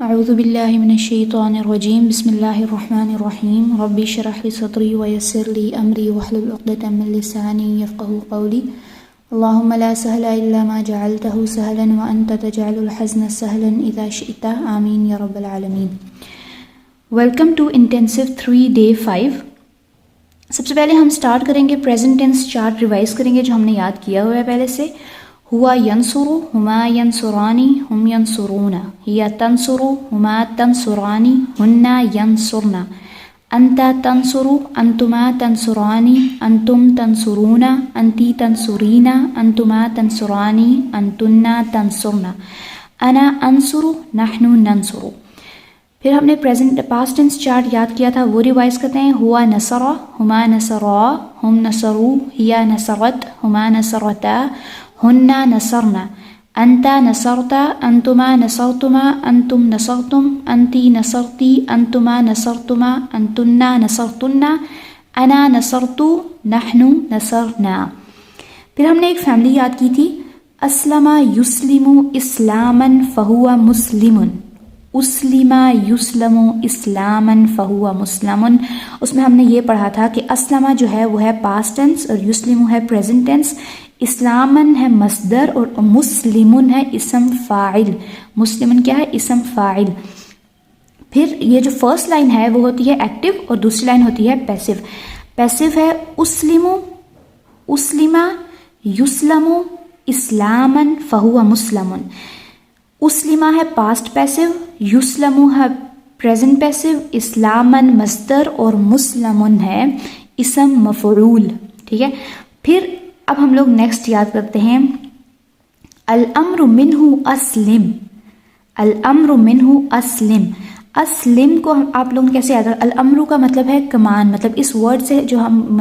اعوذ باللہ من الشیطان الرجیم بسم اللہ الرحمن الرحیم رب اشرح لی صدری ویسر لی امری واحلل عقدۃ من لسانی یفقهوا قولی اللہم لا سہل الا ما جعلتہ سہلا وانت تجعل الحزن سہلا اذا شئت آمین یا رب العالمین۔ Welcome to intensive 3 Day 5۔ سب سے پہلے ہم سٹارٹ کریں گے پریزنٹ ٹینس چارٹ ریوائز کریں گے جو ہم نے یاد کیا ہوا ہے پہلے سے۔ ہوا ینصر، ہما ینصرانی، ہم ینصرون، ہیا تنصر، ہما تنصرانی، ہن ینصرن، انت تنصر، انتما تنصرانی، انتم تنصرون، انتی تنصرین، انتما تنصرانی، انتن تنصرن، انا انصر، نحن ننصر۔ پھر ہم نے پاسٹ ٹینس چارٹ یاد کیا تھا، وہ ریوائز کرتے ہیں۔ ہوا نصر، ہما نصرا، ہم نصروا، ہیا نصرت، ہما نصرتا، ہن نصرن، انت نصرت، انتما نصرتما، انتم نصرتم، انتی نصرتی، انتما نصرتما، انتن نصرتن، انا نصرت، نحن نصرنا۔ پھر ہم نے ایک فیملی یاد کی تھی، اسلم یسلم اسلاما فہو مسلم، اسلم یسلم اسلاما فہو مسلم۔ اس میں ہم نے یہ پڑھا تھا کہ اسلم جو ہے وہ ہے پاسٹ ٹینس اور یسلم ہے پریزنٹ ٹینس، اسلامن ہے مصدر اور مسلمن ہے اسم فاعل۔ مسلمن کیا ہے؟ اسم فاعل۔ پھر یہ جو فرسٹ لائن ہے وہ ہوتی ہے ایکٹیو اور دوسری لائن ہوتی ہے پیسو۔ پیسو ہے اسلم، اسلم یسلم اسلامن فہو مسلم۔ اسلمہ ہے پاسٹ پیسو، یسلم ہے پریزنٹ پیسو، اسلامن مصدر اور مسلمن ہے اسم مفعول۔ ٹھیک ہے، پھر اب ہم لوگ نیکسٹ یاد کرتے ہیں، الامر منہ اسلم، الامر منہ اسلم۔ اسلم کو آپ لوگوں نے کیسے یاد رکھا؟ الامر کا مطلب ہے کمانڈ، مطلب اس ورڈ سے جو ہم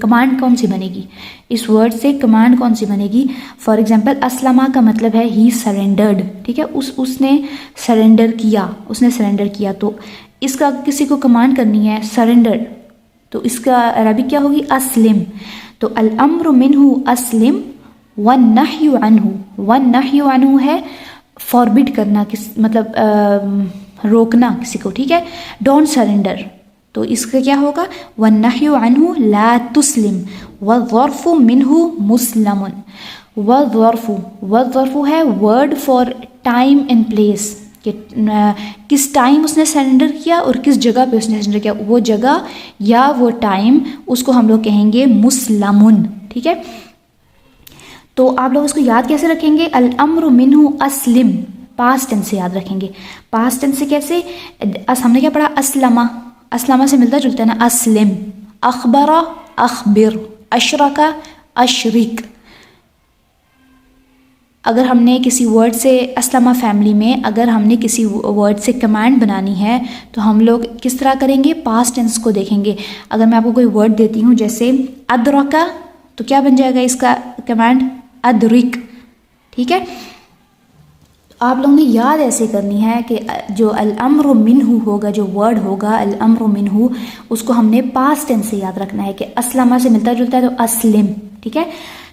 کمانڈ کون سی بنے گی، اس ورڈ سے کمانڈ کون سی بنے گی؟ فار ایگزامپل اسلمہ کا مطلب ہے ہی سرینڈرڈ، ٹھیک ہے، اس نے سرینڈر کیا، اس نے سرینڈر کیا، تو اس کا کسی کو کمانڈ کرنی ہے سرینڈر، تو اس کا عربی کیا ہوگی؟ اسلم۔ تو الامر منہ اسلم، والنہی عنہ، والنہی عنہ ہے فاربڈ کرنا، مطلب روکنا کسی کو، ٹھیک ہے، ڈونٹ سرینڈر، تو اس کا کیا ہوگا؟ والنہی عنہ لا تسلم، والظرف منہ مسلم۔ والظرف، والظرف ہے word for time and place, کہ کس ٹائم اس نے سرینڈر کیا اور کس جگہ پہ اس نے سرینڈر کیا، وہ جگہ یا وہ ٹائم اس کو ہم لوگ کہیں گے مسلمن۔ ٹھیک ہے، تو آپ لوگ اس کو یاد کیسے رکھیں گے؟ الامر منہ اسلم، پاسٹ ٹینس سے یاد رکھیں گے۔ پاسٹ ٹینس سے کیسے؟ ہم نے کیا پڑھا؟ اسلمہ، اسلمہ سے ملتا جلتا ہے نا، اسلم۔ اخبر، اخبر، اشرک، اشرک۔ اگر ہم نے کسی ورڈ سے اسلمہ فیملی میں اگر ہم نے کسی ورڈ سے کمانڈ بنانی ہے تو ہم لوگ کس طرح کریں گے؟ پاسٹ ٹینس کو دیکھیں گے۔ اگر میں آپ کو کوئی ورڈ دیتی ہوں جیسے ادرکا، تو کیا بن جائے گا اس کا کمانڈ؟ ادرک۔ ٹھیک ہے، آپ لوگوں نے یاد ایسے کرنی ہے کہ جو الامر منہ ہوگا، جو ورڈ ہوگا الامر منہ، اس کو ہم نے پاسٹ ٹینس سے یاد رکھنا ہے کہ اسلمہ سے ملتا جلتا ہے تو اسلم۔ ٹھیک ہے،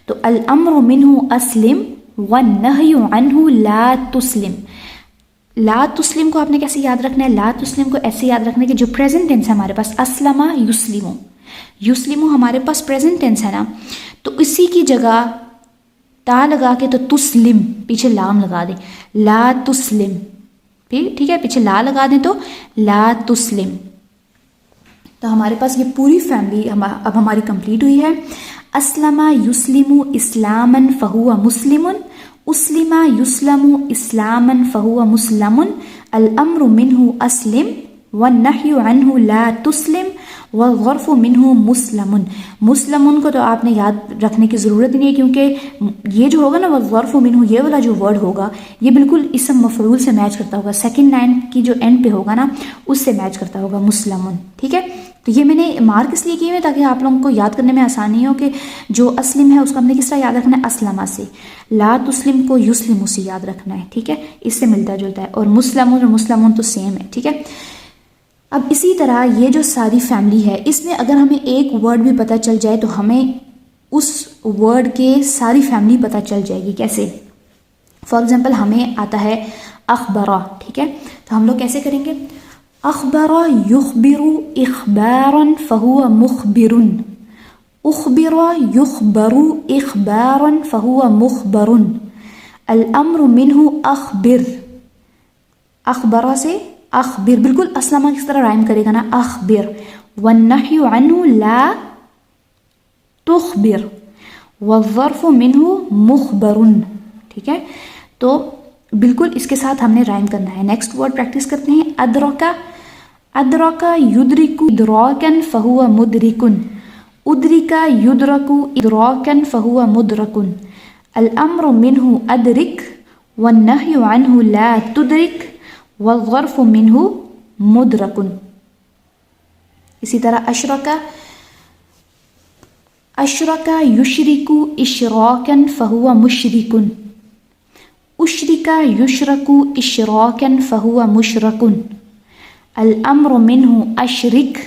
تو الامر منہ اسلم، والنہی عنہ لا تسلم۔ لا تسلم کو آپ نے کیسے یاد رکھنا ہے؟ لا تسلم کو ایسے یاد رکھنا ہے کہ جو پریزنٹ ٹینس ہے ہمارے پاس، اسلمہ یسلم، یسلم ہمارے پاس پریزنٹ ٹینس ہے نا، تو اسی کی جگہ تا لگا کے تو تسلم، پیچھے لام لگا دیں، لا تسلم۔ ٹھیک ہے، پیچھے لا لگا دیں تو لا تسلم۔ تو ہمارے پاس یہ پوری فیملی اب ہماری کمپلیٹ ہوئی ہے۔ اسلم یسلم اسلاما فہو مسلم، اسلم یسلم اسلاما فہو مسلم، الامر منہ اسلم، والنہی عنہ لا تسلم، والظرف منہ مسلم۔ مسلم کو تو آپ نے یاد رکھنے کی ضرورت نہیں ہے، کیونکہ یہ جو ہوگا نا والظرف منہ، یہ والا جو ورڈ ہوگا یہ بالکل اسم مفعول سے میچ کرتا ہوگا، سیکنڈ لائن کی جو اینڈ پہ ہوگا نا اس سے میچ کرتا ہوگا مسلم۔ ٹھیک ہے، تو یہ میں نے مارک اس لیے کیے ہوئے تاکہ آپ لوگوں کو یاد کرنے میں آسانی ہو کہ جو اسلم ہے اس کو ہم نے کس طرح یاد رکھنا ہے؟ اسلمہ سے۔ لا تسلم کو یسلم سے یاد رکھنا ہے، ٹھیک ہے، اس سے ملتا جلتا ہے، اور مسلمون اور مسلمون تو سیم ہے۔ ٹھیک ہے، اب اسی طرح یہ جو ساری فیملی ہے اس میں اگر ہمیں ایک ورڈ بھی پتہ چل جائے تو ہمیں اس ورڈ کے ساری فیملی پتہ چل جائے گی۔ کیسے؟ فار ایگزامپل ہمیں آتا ہے اخبرا. ٹھیک ہے, تو ہم لوگ کیسے کریں گے؟ اخبر یخبر اخبارا فهو مخبر. اخبر یخبر اخبارا فهو مخبر. الامر منه اخبر. اخبرا سے اخبر, بالکل اسلمہ کس طرح رائم کرے گا نا, اخبر. والنهی عنه لا تخبر. والظرف منه مخبر. ٹھیک ہے, تو بالکل اس کے ساتھ ہم نے رائم کرنا ہے. نیکسٹ ورڈ پریکٹس کرتے ہیں. ادرکا. ادرکا یدرک ادراکا فهو مدرک. ادرک یدرک ادراکا فهو مدرک. الامر منه ادرک والنهی عنه لا تدرک والظرف منه مدرک. اسی طرح اشرکا. اشرک یشرک اشراکا فهو مشرک. اشرک یشرک اشراکا فهو مشرک. الامر منه اشرک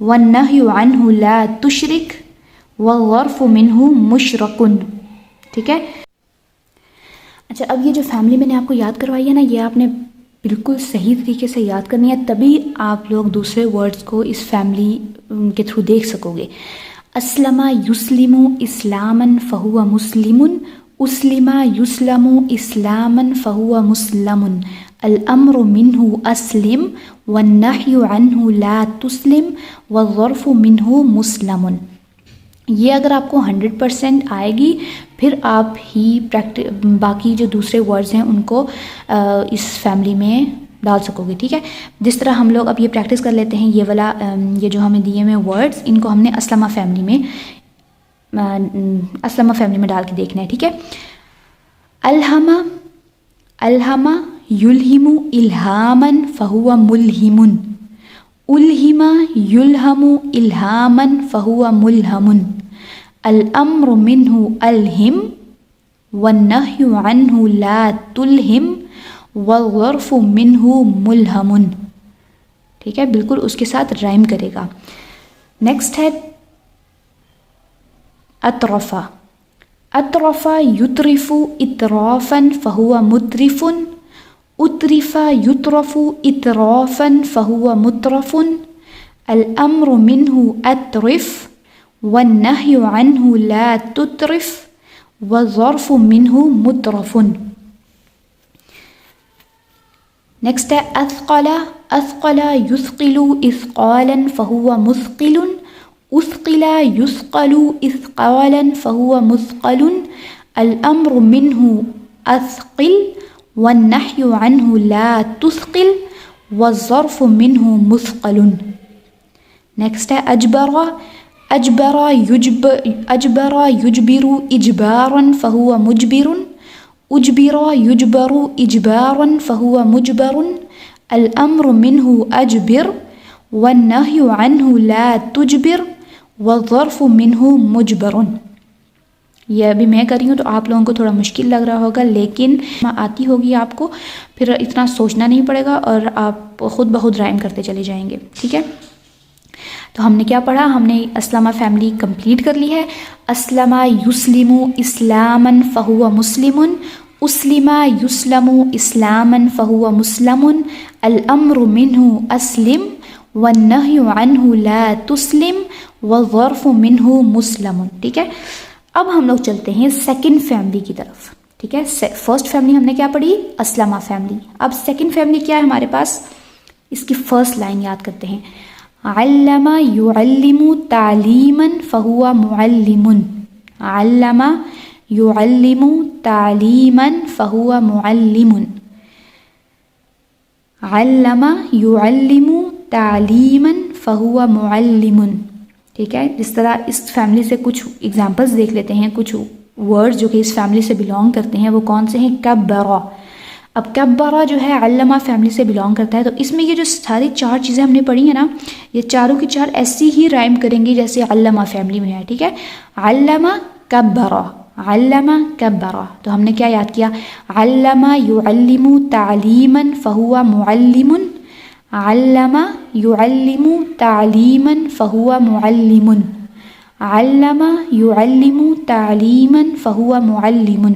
والنهی عنه لا تشرک والظرف منه مشرک. ٹھیک ہے. اچھا, اب یہ جو فیملی میں نے آپ کو یاد کروائی ہے نا, یہ آپ نے بالکل صحیح طریقے سے یاد کرنی ہے, تبھی آپ لوگ دوسرے ورڈز کو اس فیملی کے تھرو دیکھ سکو گے. اسلم یسلم اسلاما فهو مسلم. اسلم یسلم اسلاما فهو مسلم. الامر منه اسلم والنهی عنه لا تسلم والظرف منه مسلم. یہ اگر آپ کو 100% آئے گی, پھر آپ ہی باقی جو دوسرے ورڈز ہیں ان کو اس فیملی میں ڈال سکو گے. ٹھیک ہے, جس طرح ہم لوگ اب یہ پریکٹس کر لیتے ہیں. یہ والا یہ جو ہمیں دیے ہوئے ورڈز, ان کو ہم نے اسلمہ فیملی میں ڈال کے دیکھنا ہے. ٹھیک ہے. الہم. الہم یلہم الہاما فہو ملہم. الہم یلہم الہاما فہو ملہم. الامر منہ الہم والنہی عنہ لا تلہم والظرف منہ ملہم. ٹھیک ہے, بالکل اس کے ساتھ رائم کرے گا. نیکسٹ ہے اطرفا. اطرفا یطرف اطرافا فہو مطرف. اطرف یطرف اطرافا فہو مطرف. الامر منہ اطرف والنہی عنہ لا تطرف والظرف منہ مطرف. نیکسٹ ہے اثقل. اثقل یثقل اثقالا فہو مثقل. اثقل یثقل اثقالا فہو مثقل. الامر منہ اثقل والنہی عنہ لا تثقل والظرف منہ مثقل. نیکسٹ ہے اجبر. اجبر اجبر یجبر اجبارا فہو مجبر. اجبر یجبر اجبارا فہو مجبر. الامر منہ اجبر والنہی عنہ لا تجبر والظرف منہ مجبر. یہ ابھی میں کر رہی ہوں تو آپ لوگوں کو تھوڑا مشکل لگ رہا ہوگا, لیکن آتی ہوگی آپ کو, پھر اتنا سوچنا نہیں پڑے گا اور آپ خود بخود رائم کرتے چلے جائیں گے. ٹھیک ہے, تو ہم نے کیا پڑھا؟ ہم نے اسلمہ فیملی کمپلیٹ کر لی ہے. اسلم یسلم اسلاما فہو مسلم. اسلم یسلم اسلاما فہو مسلم. الامر منہ اسلم والنہی عنہ لا تسلم والظرف منہ مسلم. ٹھیک ہے, اب ہم لوگ چلتے ہیں سیکنڈ فیملی کی طرف. ٹھیک ہے, فرسٹ فیملی ہم نے کیا پڑھی؟ اسلمہ فیملی. اب سیکنڈ فیملی کیا ہے ہمارے پاس؟ اس کی فرسٹ لائن یاد کرتے ہیں. علم یعلم تعلیما فہو معلم. علم یعلم تعلیما فہو معلم. علم یعلم تعلیما فہو معلم. ٹھیک ہے, جس طرح اس فیملی سے کچھ ایگزامپلس دیکھ لیتے ہیں. کچھ ورڈز جو کہ اس فیملی سے بلانگ کرتے ہیں وہ کون سے ہیں؟ کبرا. اب کبرا جو ہے علمہ فیملی سے بلانگ کرتا ہے, تو اس میں یہ جو ساری 4 چیزیں ہم نے پڑھی ہیں نا, یہ چاروں کی 4 ایسی ہی رائم کریں گی جیسے علمہ فیملی میں ہے. ٹھیک ہے, علمہ کبرا علمہ کبرا. تو ہم نے کیا یاد کیا؟ علمہ یعلم تعلیما فہو معلم. علم یعلم تعلیما فہو معلم. علم یعلم تعلیما فہو معلم.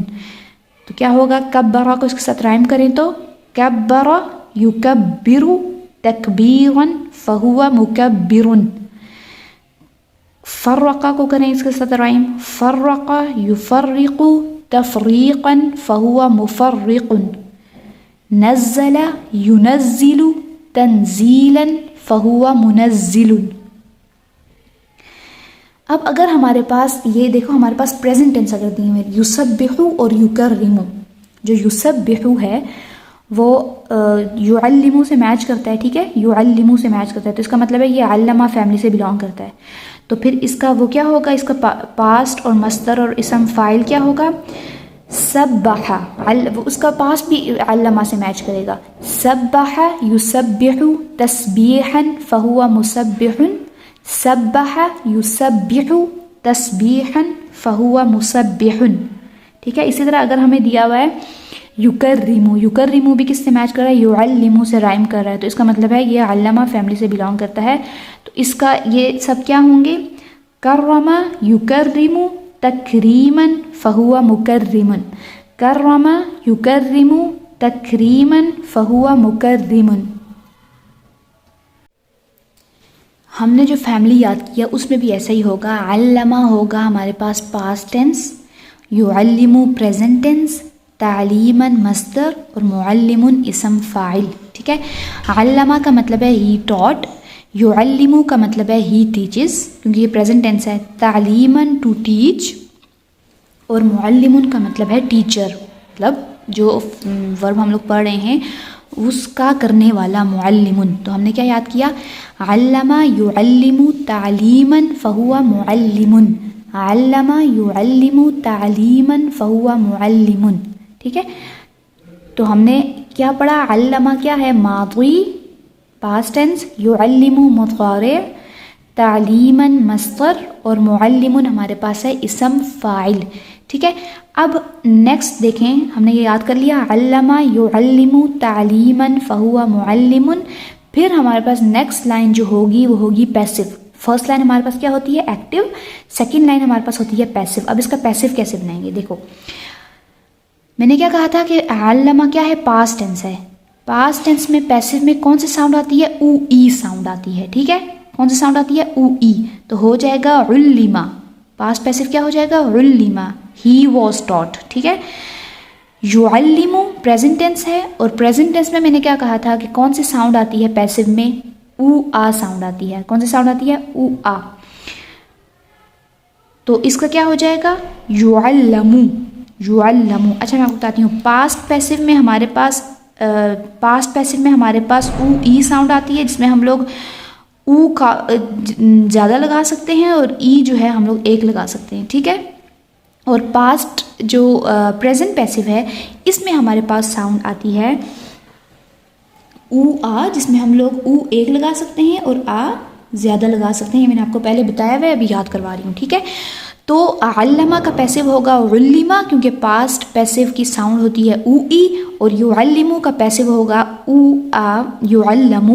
تو کیا ہوگا؟ کبرا کو اس کے ساتھ رائم کریں تو کبر یکبر تکبیرا فہو مکبر. فرقہ کو کریں اس کے ساتھ رائم, فرق یفرق تفریقا فہو مفرق. نزل ينزل تنزیلا فہو منزل. اب اگر ہمارے پاس یہ دیکھو ہمارے پاس پریزنٹ ٹینس اگر دی ہوئے یسبح اور یکرم, جو یسبح ہے وہ یعلم سے میچ کرتا ہے, ٹھیک ہے, یعلم سے میچ کرتا ہے, تو اس کا مطلب ہے یہ علمہ فیملی سے بلانگ کرتا ہے. تو پھر اس کا وہ کیا ہوگا, اس کا پاسٹ اور مصدر اور اسم فاعل کیا ہوگا, سبح, اس کا پاسٹ بھی علمہ سے میچ کرے گا. سبح یسبح تسبیحا فہو مسبح, سبح یسبح تسبیحا فہو مسبح, ٹھیک ہے. اسی طرح اگر ہمیں دیا ہوا ہے یکرم, یکرم بھی کس سے میچ کر رہا ہے, یعلم سے رائم کر رہا ہے, تو اس کا مطلب ہے یہ علمہ فیملی سے بلانگ کرتا ہے. تو اس کا یہ سب کیا ہوں گے, کرم یکرم تکریما فہو مکرم, کرم یکرم تکریما فہو مکرم. ہم نے جو فیملی یاد کیا اس میں بھی ایسا ہی ہوگا. علمہ ہوگا ہمارے پاس پاسٹ ٹینس, یعلم پریزنٹ ٹینس, تعلیما مصدر اور معلم اسم فاعل, ٹھیک ہے. علمہ کا مطلب ہے ہی ٹاٹ, یعلم کا مطلب ہے ہی ٹیچز کیونکہ یہ پریزنٹ ٹینس ہے, تعلیما ٹو ٹیچ, اور معلم کا مطلب ہے ٹیچر, مطلب جو ورب ہم لوگ پڑھ رہے ہیں اس کا کرنے والا معلم. تو ہم نے کیا یاد کیا, علم یعلم تعلیما فہو معلم, علم یعلم تعلیما فہو معلم, ٹھیک ہے. تو ہم نے کیا پڑھا, علمہ کیا ہے ماضی پاسٹ ٹینس, یعلم مضارع, تعلیما مصدر, اور معلم ہمارے پاس ہے اسم فاعل, ٹھیک ہے. اب نیکسٹ دیکھیں, ہم نے یہ یاد کر لیا علمہ یعلم تعلیما فہو معلم. پھر ہمارے پاس نیکسٹ لائن جو ہوگی وہ ہوگی پیسو. فرسٹ لائن ہمارے پاس کیا ہوتی ہے ایکٹیو, سیکنڈ لائن ہمارے پاس ہوتی ہے پیسو. اب اس کا پیسو کیسے بنائیں گے, دیکھو میں نے کیا کہا تھا کہ علمہ کیا ہے پاسٹ ٹینس ہے, پاسٹ ٹینس میں پیسو میں کون سی ساؤنڈ آتی ہے, او ای ساؤنڈ آتی ہے, ٹھیک ہے. کون سی ساؤنڈ آتی ہے, او ای, تو ہو جائے گا علمہ, پاسٹ پیسو کیا ہو جائے گا, علمہ, ہی واز ٹاٹ, ٹھیک ہے. یعلم پریزنٹ ٹینس ہے, اور پریزنٹ ٹینس میں نے کیا کہا تھا کہ کون سی ساؤنڈ آتی ہے پیسو میں, او آ ساؤنڈ آتی ہے. کون سی ساؤنڈ آتی ہے, او آ. تو اس کا کیا ہو جائے گا, یعلم, یعلم. اچھا میں آپ کو بتاتی ہوں, پاسٹ پیسو میں ہمارے پاس او ای ساؤنڈ آتی ہے جس میں ہم لوگ او کا زیادہ لگا سکتے ہیں اور ای جو ہے ہم لوگ ایک لگا سکتے ہیں, ٹھیک ہے. اور پاسٹ جو پریزنٹ پیسو ہے اس میں ہمارے پاس ساؤنڈ آتی ہے او آ, جس میں ہم لوگ او ایک لگا سکتے ہیں اور آ زیادہ لگا سکتے ہیں. یہ میں نے آپ کو پہلے بتایا ہوا ہے, ابھی یاد کروا رہی ہوں, ٹھیک ہے. تو علمہ کا پیسو ہوگا علمہ کیونکہ پاسٹ پیسو کی ساؤنڈ ہوتی ہے او ای, اور یعلم کا پیسو ہوگا او آ یعلم,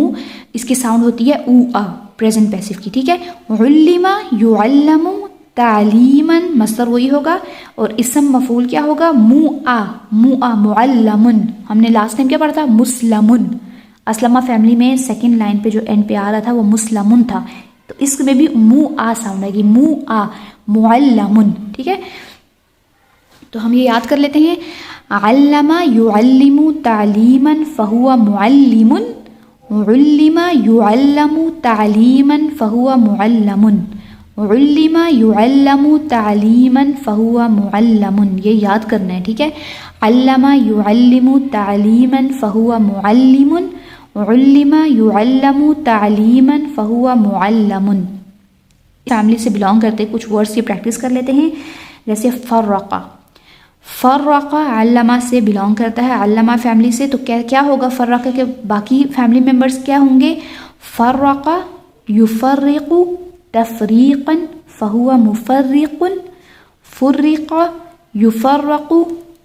اس کی ساؤنڈ ہوتی ہے او آ پریزنٹ پیسو کی, ٹھیک ہے. علمہ یعلم تعلیما مصدر وہی ہوگا, اور اسم مفعول کیا ہوگا, معلم. ہم نے لاسٹ ٹائم کیا پڑھا تھا, مسلمن. اسلمہ فیملی میں سیکنڈ لائن پہ جو اینڈ پہ آ رہا تھا وہ مسلمن تھا, تو اس میں بھی ساؤنڈ آئے گی, معلم, ٹھیک ہے. تو ہم یہ یاد کر لیتے ہیں, علمہ یعلم تعلیما فہو معلم, علم یعلم تعلیما فہو معلم, علم یعلم تعلیما فہو معلم. یہ یاد کرنا ہے, ٹھیک ہے. علمہ یعلم تعلیما فہو معلم, علم یعلم تعلیما فہو معلم. فیملی سے بلانگ کرتے کچھ ورڈس کی پریکٹس کر لیتے ہیں, جیسے فرقہ. فرقہ علمہ سے بلانگ کرتا ہے, علمہ فیملی سے. تو کیا ہوگا فرقہ کے باقی فیملی ممبرس کیا ہوں گے, فرقہ یفرق تفریقا فہو مفرق, فرق یفرق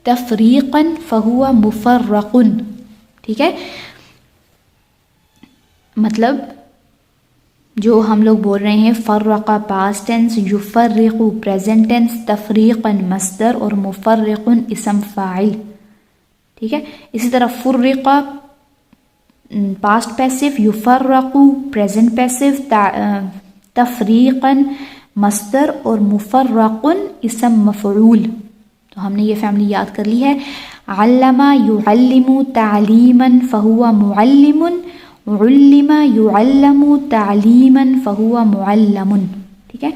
تفریقا فہو مفرق, ٹھیک ہے. مطلب جو ہم لوگ بول رہے ہیں فرقہ پاسٹ ٹینس, یفرق پریزنٹ ٹینس, تفریقا مصدر اور مفرق اسم فاعل, ٹھیک ہے. اسی طرح فرقہ پاسٹ پیسو، یفرقو پریزنٹ پیسو، تفریقاً مصدر اور مفرقن اسم مفعول. تو ہم نے یہ فیملی یاد کر لی ہے. علم یعلم تعلیما فہو معلم، علم یعلم تعلیما فہو معلم. ٹھیک ہے.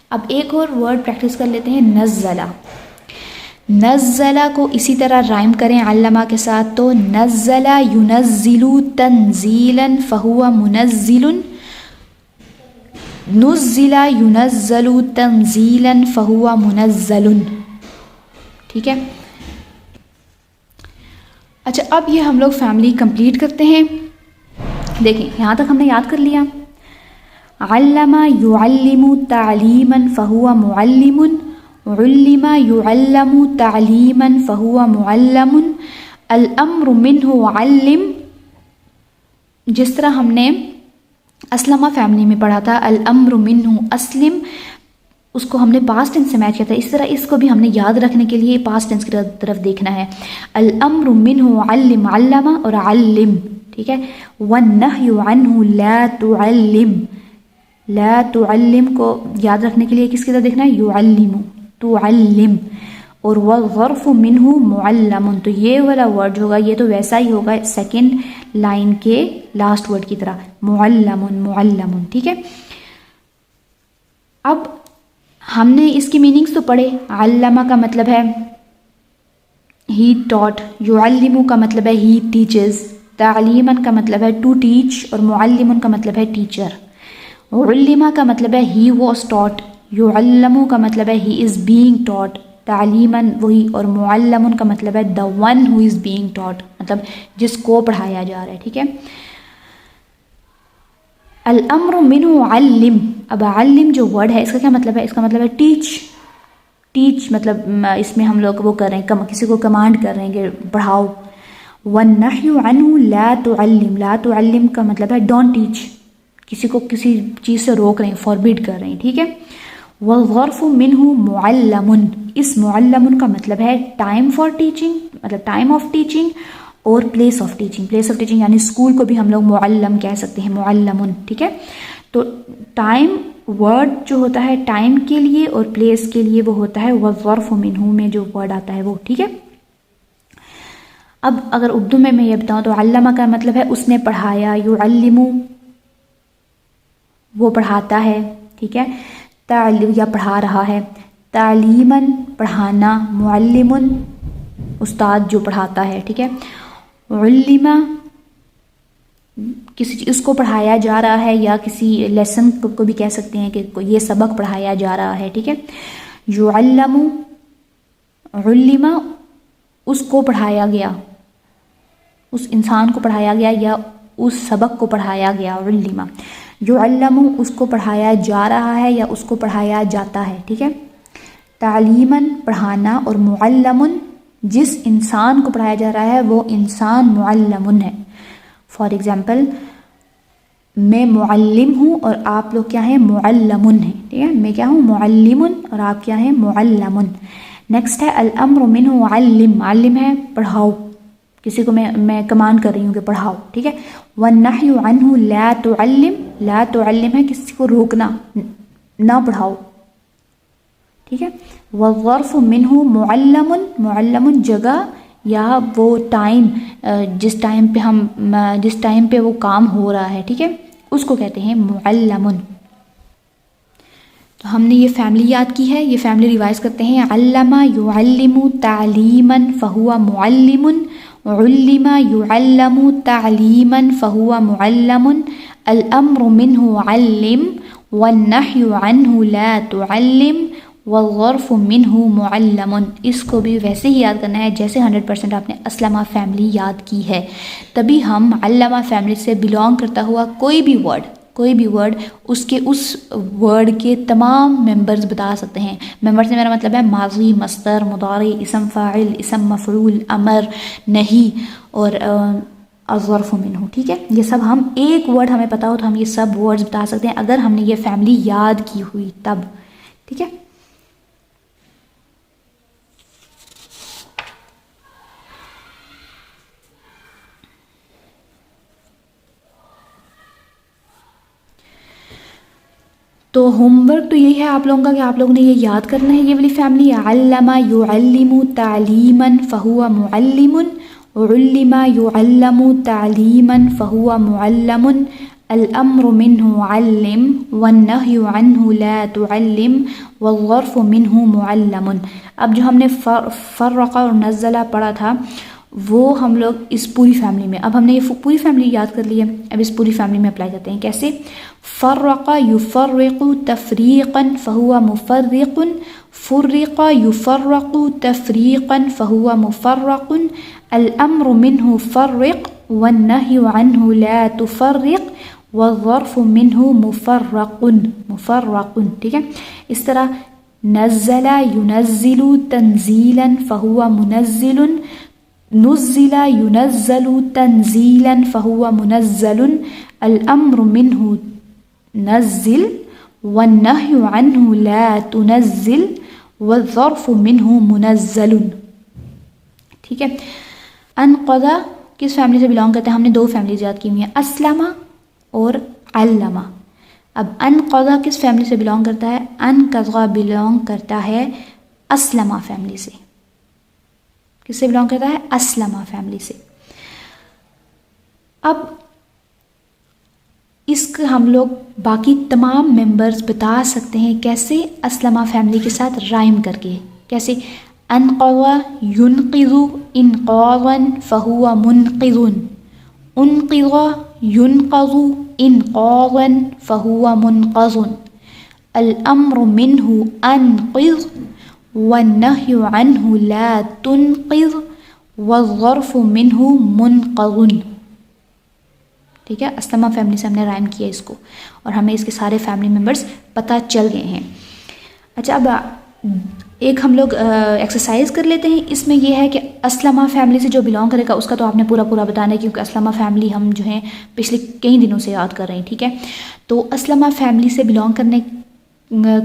اب ایک اور ورڈ پریکٹس کر لیتے ہیں، نزلہ. نزلہ کو اسی طرح رائم کریں علمہ کے ساتھ، تو نزل ینزل تنزیلا فہو منزل، نزل ینزل تنزیلا فہو منزل. ٹھیک ہے. اچھا اب یہ ہم لوگ فیملی کمپلیٹ کرتے ہیں. دیکھیں یہاں تک ہم نے یاد کر لیا. علم یعلم تعلیما فہو معلم، علم یعلم تعلیما فہو معلم، الامر منہ علم. جس طرح ہم نے اسلمہ فیملی میں پڑھا تھا الامر منہ اسلم، اس کو ہم نے پاسٹ ٹینس سے میچ کیا تھا. اس طرح اس کو بھی ہم نے یاد رکھنے کے لیے پاسٹ ٹینس کی طرف دیکھنا ہے. الامر منہ علم، علم اور علم. ٹھیک ہے. والنہی عنہ لا تعلم، لا تعلم کو یاد رکھنے کے لیے کس کی طرف دیکھنا ہے، یعلم، تعلم. اور والظرف منہ معلم، تو یہ والا ورڈ ہوگا یہ تو ویسا ہی ہوگا سیکنڈ لائن کے لاسٹ ورڈ کی طرح، معلم معلم. ٹھیک ہے. اب ہم نے اس کی میننگز تو پڑھے. علمہ کا مطلب ہے ہی ٹاٹ، یعلم کا مطلب ہے ہی ٹیچز، تعلیماً کا مطلب ہے ٹو ٹیچ، اور معلم کا مطلب ہے ٹیچر. علمہ کا مطلب ہے ہی واز ٹاٹ، یعلم کا مطلب ہے ہی از بینگ ٹاٹ، تعلیماً وہی، اور معلم کا مطلب ہے the one who is being taught, مطلب جس کو پڑھایا جا رہا ہے. ٹھیک ہے. الامر منہ علم. اب علم جو ورڈ ہے اس کا کیا مطلب ہے، اس کا مطلب ہے ٹیچ. ٹیچ مطلب اس میں ہم لوگ وہ کر رہے ہیں، کسی کو کمانڈ کر رہے ہیں کہ پڑھاؤ. والنہی عنہ لا تعلم، لا تعلم کا مطلب ہے ڈونٹ ٹیچ، کسی کو کسی چیز سے روک رہے ہیں، فوربیڈ کر رہے ہیں. ٹھیک ہے. والظرف منہ معلم، اس معلم کا مطلب ہے ٹائم فار ٹیچنگ، مطلب ٹائم آف ٹیچنگ، اور place of teaching. Place of teaching یعنی اسکول کو بھی ہم لوگ معلم کہہ سکتے ہیں، معلم. ٹھیک ہے. تو ٹائم ورڈ جو ہوتا ہے ٹائم کے لیے اور پلیس کے لیے وہ ہوتا ہے والظرف منہ میں جو ورڈ آتا ہے وہ. ٹھیک ہے. اب اگر اردو میں یہ بتاؤں تو علمہ کا مطلب ہے اس نے پڑھایا، یعلم وہ پڑھاتا ہے. ٹھیک ہے. تعلیم یا پڑھا رہا ہے، تعلیماً پڑھانا، معلم استاد جو پڑھاتا ہے. ٹھیک ہے. علمہ کسی چیز کو پڑھایا جا رہا ہے، یا کسی لیسن کو بھی کہہ سکتے ہیں کہ یہ سبق پڑھایا جا رہا ہے. ٹھیک ہے. یعلم، علم اس کو پڑھایا گیا، اس انسان کو پڑھایا گیا یا اس سبق کو پڑھایا گیا. علم. یعلم اس کو پڑھایا جا رہا ہے یا اس کو پڑھایا جاتا ہے. ٹھیک ہے. تعلیماً پڑھانا، اور معلم جس انسان کو پڑھایا جا رہا ہے وہ انسان معلم ہے. فار ایگزامپل میں معلم ہوں اور آپ لوگ کیا ہیں، معلم ہیں. ٹھیک ہے. میں کیا ہوں، معلم، اور آپ کیا ہیں، معلم. نیکسٹ ہے الامر منہ علم، علم ہے پڑھاؤ، کسی کو میں کمانڈ کر رہی ہوں کہ پڑھاؤ. ٹھیک ہے. والنہی عنہ لا تعلم، لا تعلم ہے کسی کو روکنا، نہ پڑھاؤ. ٹھیک ہے. والظرف منہ معلم، معلم جگہ یا وہ ٹائم، جس ٹائم پہ وہ کام ہو رہا ہے. ٹھیک ہے. اس کو کہتے ہیں معلم. تو ہم نے یہ فیملی یاد کی ہے، یہ فیملی ریوائز کرتے ہیں. علم یعلم تعلیما فہو معلم، علم یعلم تعلیما فہو معلم، الامر منہ علم، والنہی عنہ لا تعلم، والظرف منہ معلم. اس کو بھی ویسے ہی یاد کرنا ہے جیسے 100% آپ نے اسلمہ فیملی یاد کی ہے. تبھی ہم علمہ فیملی سے بلانگ کرتا ہوا کوئی بھی ورڈ اس کے اس ورڈ کے تمام ممبرز بتا سکتے ہیں. ممبر سے میرا مطلب ہے ماضی، مصدر، مضارع، اسم فاعل، اسم مفعول، امر، نہی اور الظرف منہ. ٹھیک ہے. یہ سب ہم ایک ورڈ ہمیں پتا ہو تو ہم یہ سب ورڈز بتا سکتے ہیں اگر ہم نے یہ فیملی یاد کی ہوئی تب. ٹھیک ہے. تو ہوم ورک تو یہی ہے آپ لوگوں کا کہ آپ لوگوں نے یہ یاد کرنا ہے یہ والی فیملی. علم یعلم تعلیما فہو معلم، علم یعلم تعلیما فہو معلم، الامر منہ علم والنہی عنہ لا تعلم والظرف منہ معلم. اب جو ہم نے فرق اور نزلہ پڑھا تھا وہ ہم لوگ اس پوری فیملی میں، اب ہم نے یہ پوری فیملی یاد کر لی ہے، اب اس پوری فیملی میں اپلائی کرتے ہیں. کیسے؟ فرق یفرق تفریقا فہو مفرق، فرق یفرق تفریقا فہو مفرق، الامر منہ فرق والنہی عنہ لا تفرق والظرف منہ مفرق مفرق. ٹھیک ہے، اس طرح نزل ينزل تنزیلا فهو منزل، نزل ينزل تنزیلا فهو منزل، الامر منه نزل والنهی عنه لا تنزل والظرف منه منزل. ٹھیک ہے، انقضا کس فیملی سے بلانگ کرتے ہیں؟ ہم نے دو فیملیز یاد کی ہوئی ہیں، اسلمہ اور علمہ. اب انقضا کس فیملی سے بلانگ کرتا ہے؟ انقضا بلانگ کرتا ہے اسلمہ فیملی سے. کس سے بلانگ کرتا ہے؟ اسلمہ فیملی سے. اب اس کا ہم لوگ باقی تمام ممبرز بتا سکتے ہیں کیسے؟ اسلمہ فیملی کے ساتھ رائم کر کے. کیسے؟ انقضا ينقذ انقاذا فهو منقذ، انقضا ينقذ انقاذا فهو منقذ، الامر منه انقذ والنهی عنه لا تنقذ والظرف منه منقذ. ٹھیک ہے، اسلمہ فیملی سے ہم نے رائم کیا اس کو اور ہمیں اس کے سارے فیملی ممبرس پتہ چل گئے ہیں. اچھا، اب ایک ہم لوگ ایکسرسائز کر لیتے ہیں. اس میں یہ ہے کہ اسلمہ فیملی سے جو بلانگ کرے گا اس کا تو آپ نے پورا بتانا ہے، کیونکہ اسلمہ فیملی ہم جو ہیں پچھلے کئی دنوں سے یاد کر رہے ہیں. ٹھیک ہے، تو اسلمہ فیملی سے بلانگ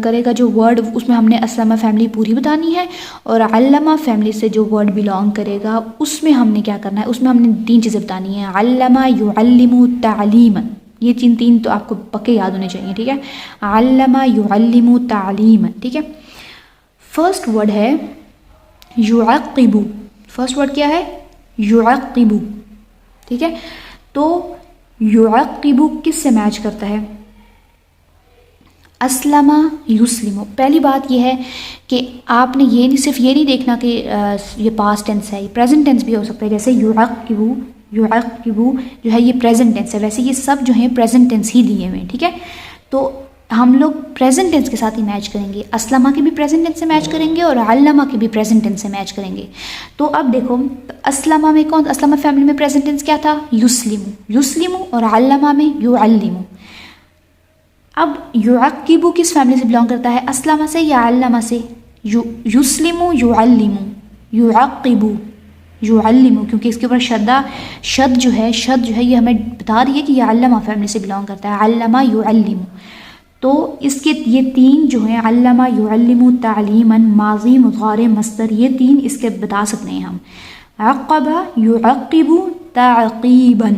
کرے گا جو ورڈ، اس میں ہم نے اسلمہ فیملی پوری بتانی ہے، اور علمہ فیملی سے جو ورڈ بلانگ کرے گا اس میں ہم نے کیا کرنا ہے؟ اس میں ہم نے تین چیزیں بتانی ہیں. علمہ یعلم تعلیما، یہ تین تو آپ کو پکے یاد ہونے چاہیے. ٹھیک ہے، علمہ یعلم تعلیما. ٹھیک ہے، فرسٹ ورڈ ہے یعقب. فرسٹ ورڈ کیا ہے؟ یعقب. ٹھیک ہے، تو یعقب کس سے میچ کرتا ہے؟ اسلم یسلم. پہلی بات یہ ہے کہ آپ نے صرف یہ نہیں دیکھنا کہ یہ پاسٹ ٹینس ہے، یہ پریزنٹ ٹینس بھی ہو سکتا ہے. جیسے یعقب جو ہے یہ پریزنٹ ٹینس ہے، ویسے یہ سب جو ہیں پریزنٹ ٹینس ہی دیے ہوئے ہیں. ٹھیک ہے، تو ہم لوگ پریزنٹ ٹینس کے ساتھ ہی میچ کریں گے. اسلمہ کے بھی پریزنٹ ٹینس سے میچ کریں گے اور علمہ کے بھی پریزنٹ ٹینس سے میچ کریں گے. تو اب دیکھو اسلمہ میں اسلمہ فیملی میں پریزنٹ ٹینس کیا تھا؟ یسلم، اور علمہ میں یعلم. اب یعقب کس فیملی سے بلانگ کرتا ہے؟ اسلمہ سے یا علمہ سے؟ یسلم یعلم، یعقب یعلم، کیونکہ اس کے اوپر شد جو ہے یہ ہمیں بتا رہی ہے کہ یہ علمہ فیملی سے بلانگ کرتا ہے. علمہ یعلم. تو اس کے یہ تین جو ہیں، علمہ یعلم تعلیما، ماضی مضارع مصدر، یہ تین اس کے بتا سکتے ہیں ہم. عقب یعقب تعقیبا،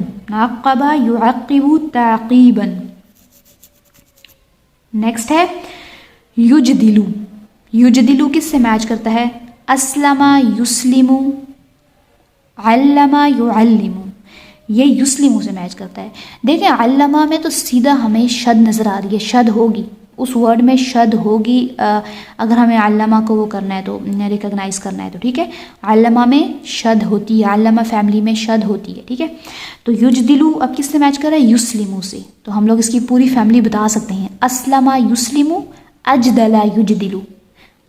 عقب یعقب تعقیبا. نیکسٹ ہے یجدل. یجدل کس سے میچ کرتا ہے؟ اسلم یسلم، علم یعلم. یہ یسلم سے میچ کرتا ہے. دیکھیں علمہ میں تو سیدھا ہمیں شد نظر آ رہی ہے، شد ہوگی اس ورڈ میں، شد ہوگی اگر ہمیں علمہ کو وہ کرنا ہے تو ریکگنائز کرنا ہے تو. ٹھیک ہے، علمہ میں شد ہوتی ہے، علمہ فیملی میں شد ہوتی ہے. ٹھیک ہے، تو یجدلو اب کس سے میچ کر رہا ہے؟ یسلم سے. تو ہم لوگ اس کی پوری فیملی بتا سکتے ہیں. اسلم یسلم اجدل یجدلو،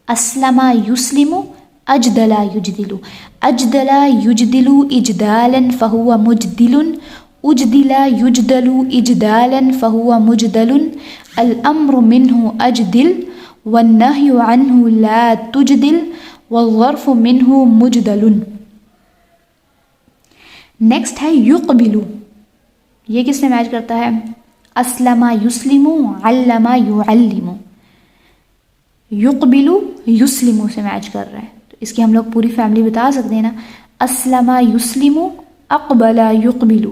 اسلم یسلم اجدل یجدلو، اجدل یجدلو اجدالا فهو مجدل، اجدل یجدل اجدالا فهو مجدل، الامر منه اجدل والنهی عنه لا تجدل والظرف منه مجدل. نیکسٹ ہے یقبل. یہ کس سے میچ کرتا ہے؟ اسلم یسلم، علم یعلم. یقبل یسلم سے میچ کر رہا ہے، تو اس کی ہم لوگ پوری فیملی بتا سکتے ہیں نا. اسلم یسلم اقبل یقبل،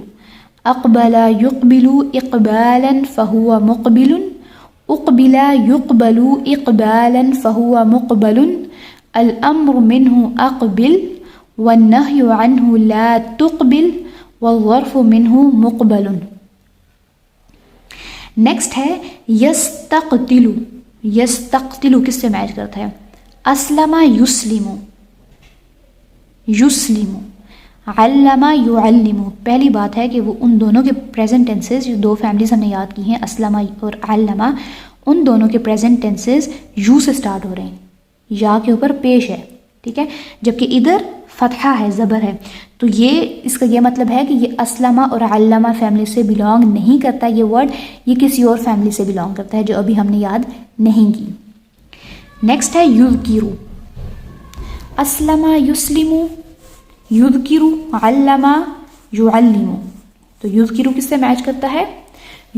اقبل یقبل اقبالا فهو مقبل، اقبل يقبل اقبالا فهو مقبل الامر منه اقبل والنهي عنه لا تقبل والظرف منه مقبل. نیکسٹ ہے یستقتل. یستقتل کس سے میچ کرتا ہے؟ اسلم یسلم، یسلم، علم یعلم. پہلی بات ہے کہ وہ ان دونوں کے پریزنٹ ٹینسز، جو دو فیملیز ہم نے یاد کی ہیں اسلم اور علم، ان دونوں کے پریزنٹ ٹینسز یو سے سٹارٹ ہو رہے ہیں، یا کے اوپر پیش ہے، ٹھیک ہے، جبکہ ادھر فتحہ ہے، زبر ہے. تو یہ اس کا یہ مطلب ہے کہ یہ اسلمہ اور علمہ فیملی سے بلانگ نہیں کرتا یہ ورڈ، یہ کسی اور فیملی سے بلانگ کرتا ہے جو ابھی ہم نے یاد نہیں کی. نیکسٹ ہے یذکرو. اسلمہ یسلمو، یذکرو، علمہ یعلمو. تو یذکرو کس سے میچ کرتا ہے؟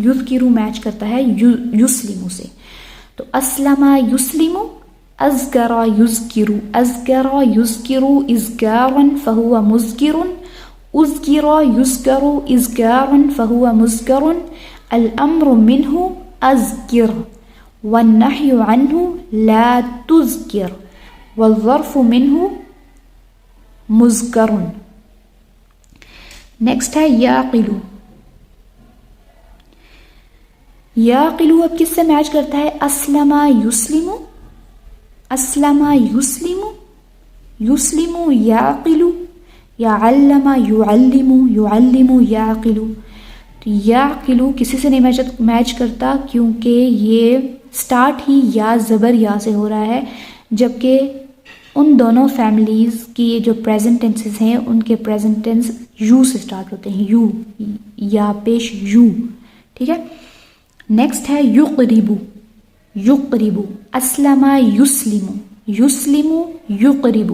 یذکرو میچ کرتا ہے یسلمو سے. تو اسلمہ یسلمو، أذكر يذكر، أذكر يذكر إذكارا فهو مذكر، أذكر يذكر إذكارا فهو مذكر. الأمر منه أذكر والنهي عنه لا تذكر والظرف منه مذكر. نیکسٹ ہے یعقل. یعقل اب کس سے میچ کرتا ہے؟ اسلم یسلم، اسلم یسلم، یسلم یعقل، یا علم یعلم، یعلم یعقل. تو یعقل کسی سے نہیں میچ کرتا کیونکہ یہ سٹارٹ ہی یا زبر یا سے ہو رہا ہے، جبکہ ان دونوں فیملیز کی جو پریزنٹ ٹینسز ہیں ان کے پریزنٹ ٹینس یو سے سٹارٹ ہوتے ہیں، یو یا پیش یو، ٹھیک ہے. نیکسٹ ہے یقرب. یقرب، اسلم یسلم، یسلم یقرب.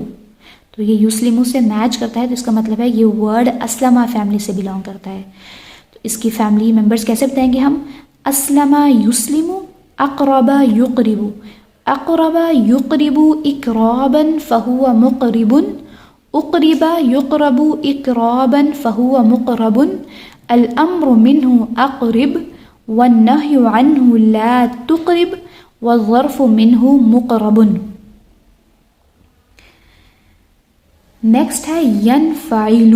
تو یہ یسلم سے میچ کرتا ہے، تو اس کا مطلب ہے یہ ورڈ اسلمہ فیملی سے بلانگ کرتا ہے. تو اس کی فیملی ممبرس کیسے بتائیں گے ہم؟ اسلم یسلم، اقرب یقرب، اقرب یقرب اقرابا فهو مقرب، اقرب یقرب اقرابا فهو مقرب. الامر منه اقرب والنهي عنه لا تقرب والظرف منه مقرب. نیکسٹ ہے ینفعل.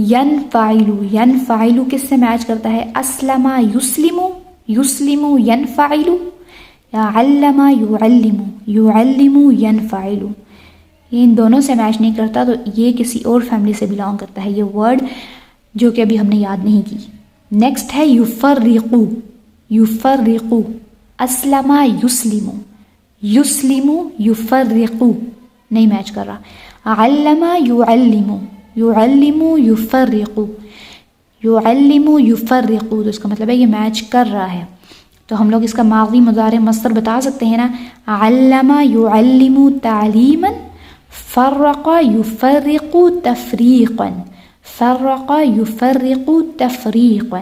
ینفعل، ینفعل کس سے میچ کرتا ہے؟ اسلم یسلم، یسلم ینفعل، یا علم یعلم، یعلم ینفعل. ان دونوں سے میچ نہیں کرتا، تو یہ کسی اور فیملی سے بلانگ کرتا ہے یہ ورڈ، جو کہ ابھی ہم نے یاد نہیں کی. نیکسٹ ہے یفرق. یفرق، اسلم یسلم، یسلم یفرق، نہیں میچ کر رہا. علم یعلم، یعلم یفرق، یعلم یفرق. تو اس کا مطلب ہے یہ میچ کر رہا ہے. تو ہم لوگ اس کا ماضی مضارع مصدر بتا سکتے ہیں نا. علم یعلم تعلیما، فرق یفرق تفریقا، فرق یفرق تفریقا.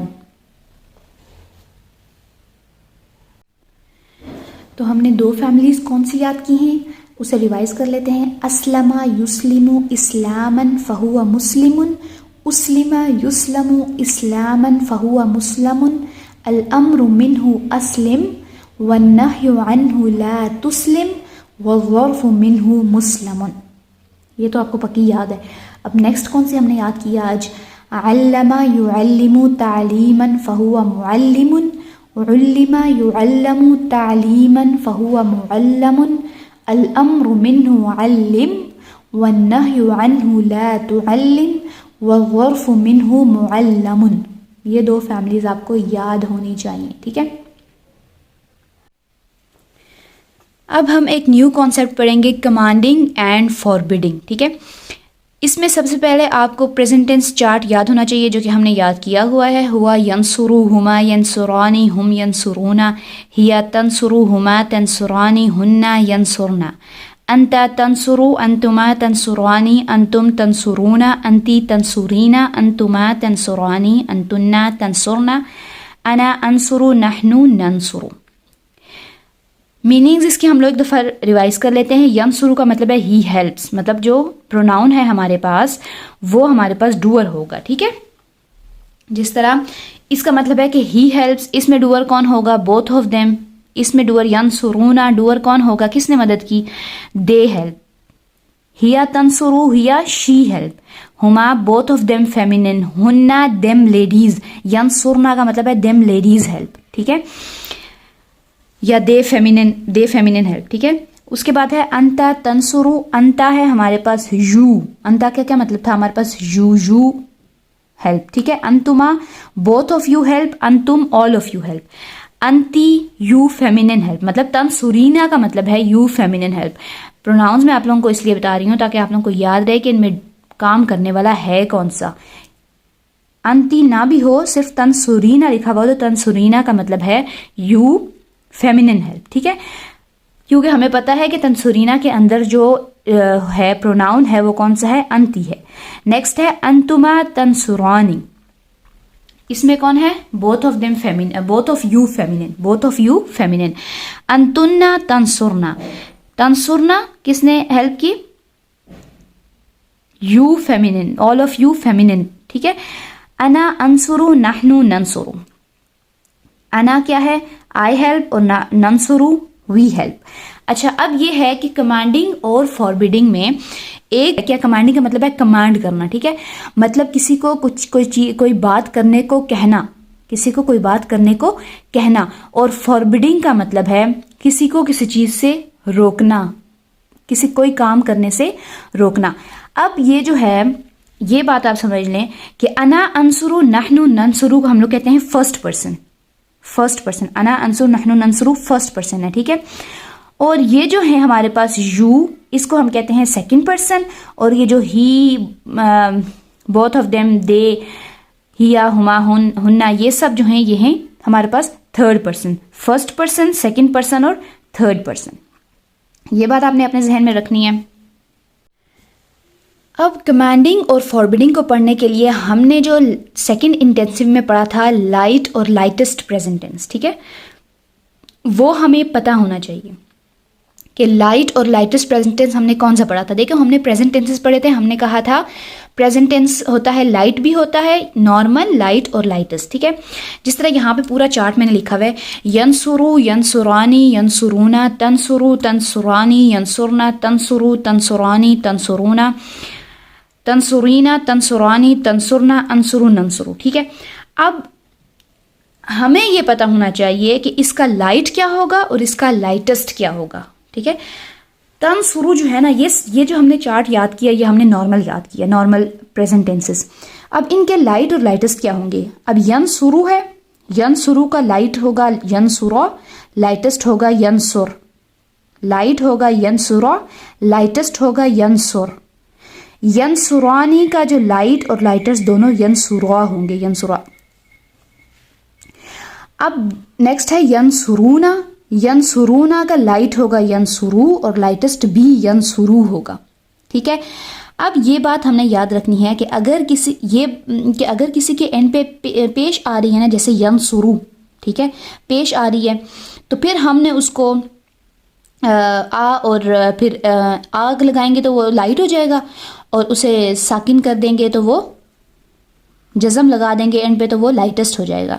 تو ہم نے دو فیملیز کون سی یاد کی ہیں اسے ریوائز کر لیتے ہیں. اسلم یسلم اسلاما فہو مسلم، اسلم یسلم اسلاما فہو مسلم. الامر منہ اسلم والنہی عنہ لا تسلم والظرف منہ مسلم. یہ تو آپ کو پکی یاد ہے. اب نیکسٹ کون سی ہم نے یاد کیا آج؟ علم یعلم تعلیما فہو معلم، علم یعلم تعلیما فہو معلم. الامر منہ علم والنہی عنہ لا تعلم والظرف منہ معلم. یہ دو فیملیز آپ کو یاد ہونی چاہیے، ٹھیک ہے. اب ہم ایک نیو کانسیپٹ پڑھیں گے، کمانڈنگ اینڈ فاربیڈنگ، ٹھیک ہے. اس میں سب سے پہلے آپ کو پریزنٹ ٹینس چارٹ یاد ہونا چاہیے جو کہ ہم نے یاد کیا ہوا ہے. ہوا ینصروہما ینصرانی ہم ینصرونا، ہیا تنصروہما تنصرانی ہننا ینصرنا، انت تنصرو انتما تنصرانی انتم تنصرونا انتی تنصرینا انتما تنصرانی انتنا تنصرنا، انا انصرو نحنو ننصرو. میننگز اس کی ہم لوگ ایک دفعہ ریوائز کر لیتے ہیں. ینصرو کا مطلب ہے ہی ہیلپس، مطلب جو پروناؤن ہے ہمارے پاس وہ ہمارے پاس ڈوئر ہوگا، ٹھیک ہے. جس طرح اس کا مطلب ہے کہ ہی ہیلپس، اس میں ڈوئر کون ہوگا؟ بوتھ آف دیم، اس میں ڈوور ینصرونا، ڈوور کون ہوگا، کس نے مدد کی، دے ہیلپ. ہیا تنصرو، ہیا شی ہیلپ. ہما بوتھ آف دیم فیمینن، ہننا دیم لیڈیز، ینصرنا کا مطلب ہے دیم لیڈیز ہیلپ. ٹھیک ہے، یا دے فیمینن ہیلپ. ٹھیک ہے، اس کے بعد ہے انتا تنصرو. انتا ہے ہمارے پاس یو. انتا کا کیا مطلب تھا، ہمارے پاس یو ہیلپ. ٹھیک ہے، انتما بوتھ آف یو ہیلپ، انتم آل آف یو ہیلپ. انتی یو فیمینن ہیلپ، مطلب تنصرینا کا مطلب ہے یو فیمینن ہیلپ. پروناؤنز میں آپ لوگوں کو اس لیے بتا رہی ہوں تاکہ آپ لوگوں کو یاد رہے کہ ان میں کام کرنے والا ہے کون سا. انتی نہ بھی ہو، صرف تنصرینا لکھا ہوا ہو تو تنصرینا کا مطلب ہے یو فیمینن ہیلپ. ٹھیک ہے، کیونکہ ہمیں پتا ہے کہ تنصرینا کے اندر جو ہے پروناؤن ہے وہ کون سا ہے، انتی ہے. نیکسٹ ہے انتما تنصرانی. اس میں کون ہے، both of them feminine, both of you feminine, both of you feminine. انتنا تنصرنا، تنصرنا کس نے ہیلپ کی، you feminine, all of you feminine. ٹھیک ہے، انا انصرو نحنو ننصرو. انا کیا ہے، آئی ہیلپ، اور ننصرو وی ہیلپ. اچھا، اب یہ ہے کہ کمانڈنگ اور فاربیڈنگ میں ایک کیا، کمانڈنگ کا مطلب ہے کمانڈ کرنا. ٹھیک ہے، مطلب کسی کو کوئی بات کرنے کو کہنا، کسی کو کوئی بات کرنے کو کہنا. اور فاربیڈنگ کا مطلب ہے کسی کو کسی چیز سے روکنا، کسی کوئی کام کرنے سے روکنا. اب یہ جو ہے، یہ بات آپ سمجھ لیں کہ انا انصرو نحنو ننصرو کو ہم لوگ کہتے ہیں فرسٹ پرسن. فرسٹ پرسن، انا انصرو نحنو ننصرو فرسٹ پرسن ہے. ٹھیک ہے، اور یہ جو ہے ہمارے پاس یو، اس کو ہم کہتے ہیں سیکنڈ پرسن. اور یہ جو ہی، بوتھ آف دیم، دے، ہیا، ہما، ہننا، یہ سب جو ہیں یہ ہیں ہمارے پاس third person. First person, second person اور تھرڈ پرسن. یہ بات آپ نے اپنے ذہن میں رکھنی ہے. اب کمانڈنگ اور فاربیڈنگ کو پڑھنے کے لیے ہم نے جو سیکنڈ انٹینسو میں پڑھا تھا لائٹ اور لائٹسٹ پریزنٹ ٹینس. ٹھیک ہے، وہ ہمیں پتہ ہونا چاہیے کہ لائٹ اور لائٹسٹ پریزنٹ ٹینس ہم نے کون سا پڑھا تھا. دیکھو ہم نے پریزنٹ ٹینسز پڑھے تھے. ہم نے کہا تھا پریزنٹ ٹینس ہوتا ہے لائٹ بھی ہوتا ہے، نارمل، لائٹ اور لائٹسٹ. ٹھیک ہے، جس طرح یہاں پہ پورا چارٹ میں نے لکھا ہوا ہے، ینصرو، ینصرانی، ینصرونا، تنصرو، تنصرانی، ینصرنا، تنصرو، تنصرانی، تنصرونا، تنصرینا، تنصرانی، تنصرنا، انصرو، ننصرو. ٹھیک ہے، اب ہمیں یہ پتہ ہونا چاہیے کہ اس کا لائٹ کیا ہوگا اور اس کا لائٹسٹ کیا ہوگا. ٹھیک ہے، تنصرو جو ہے نا، یہ جو ہم نے چارٹ یاد کیا، یہ ہم نے نارمل یاد کیا، نارمل پریزنٹ ٹینسز. اب ان کے لائٹ اور لائٹسٹ کیا ہوں گے. اب ینصرو ہے، ینصرو کا لائٹ ہوگا ینصرو، لائٹسٹ ہوگا ینصر. لائٹ ہوگا ینصرو، لائٹسٹ ہوگا ینصر. ینصرانی کا جو لائٹ اور لائٹسٹ دونوں ینصرو ہوں گے، ینصرو. اب نیکسٹ ہے ینصرونا. ینصرونا کا لائٹ ہوگا ینصرو اور لائٹسٹ بھی ینصرو ہوگا. ٹھیک ہے، اب یہ بات ہم نے یاد رکھنی ہے کہ اگر کسی کے اینڈ پہ پیش آ رہی ہے نا، جیسے ینصرو، ٹھیک ہے، پیش آ رہی ہے، تو پھر ہم نے اس کو اور پھر آگ لگائیں گے تو وہ لائٹ ہو جائے گا، اور اسے ساکن کر دیں گے تو وہ جزم لگا دیں گے اینڈ پہ تو وہ لائٹسٹ ہو جائے گا.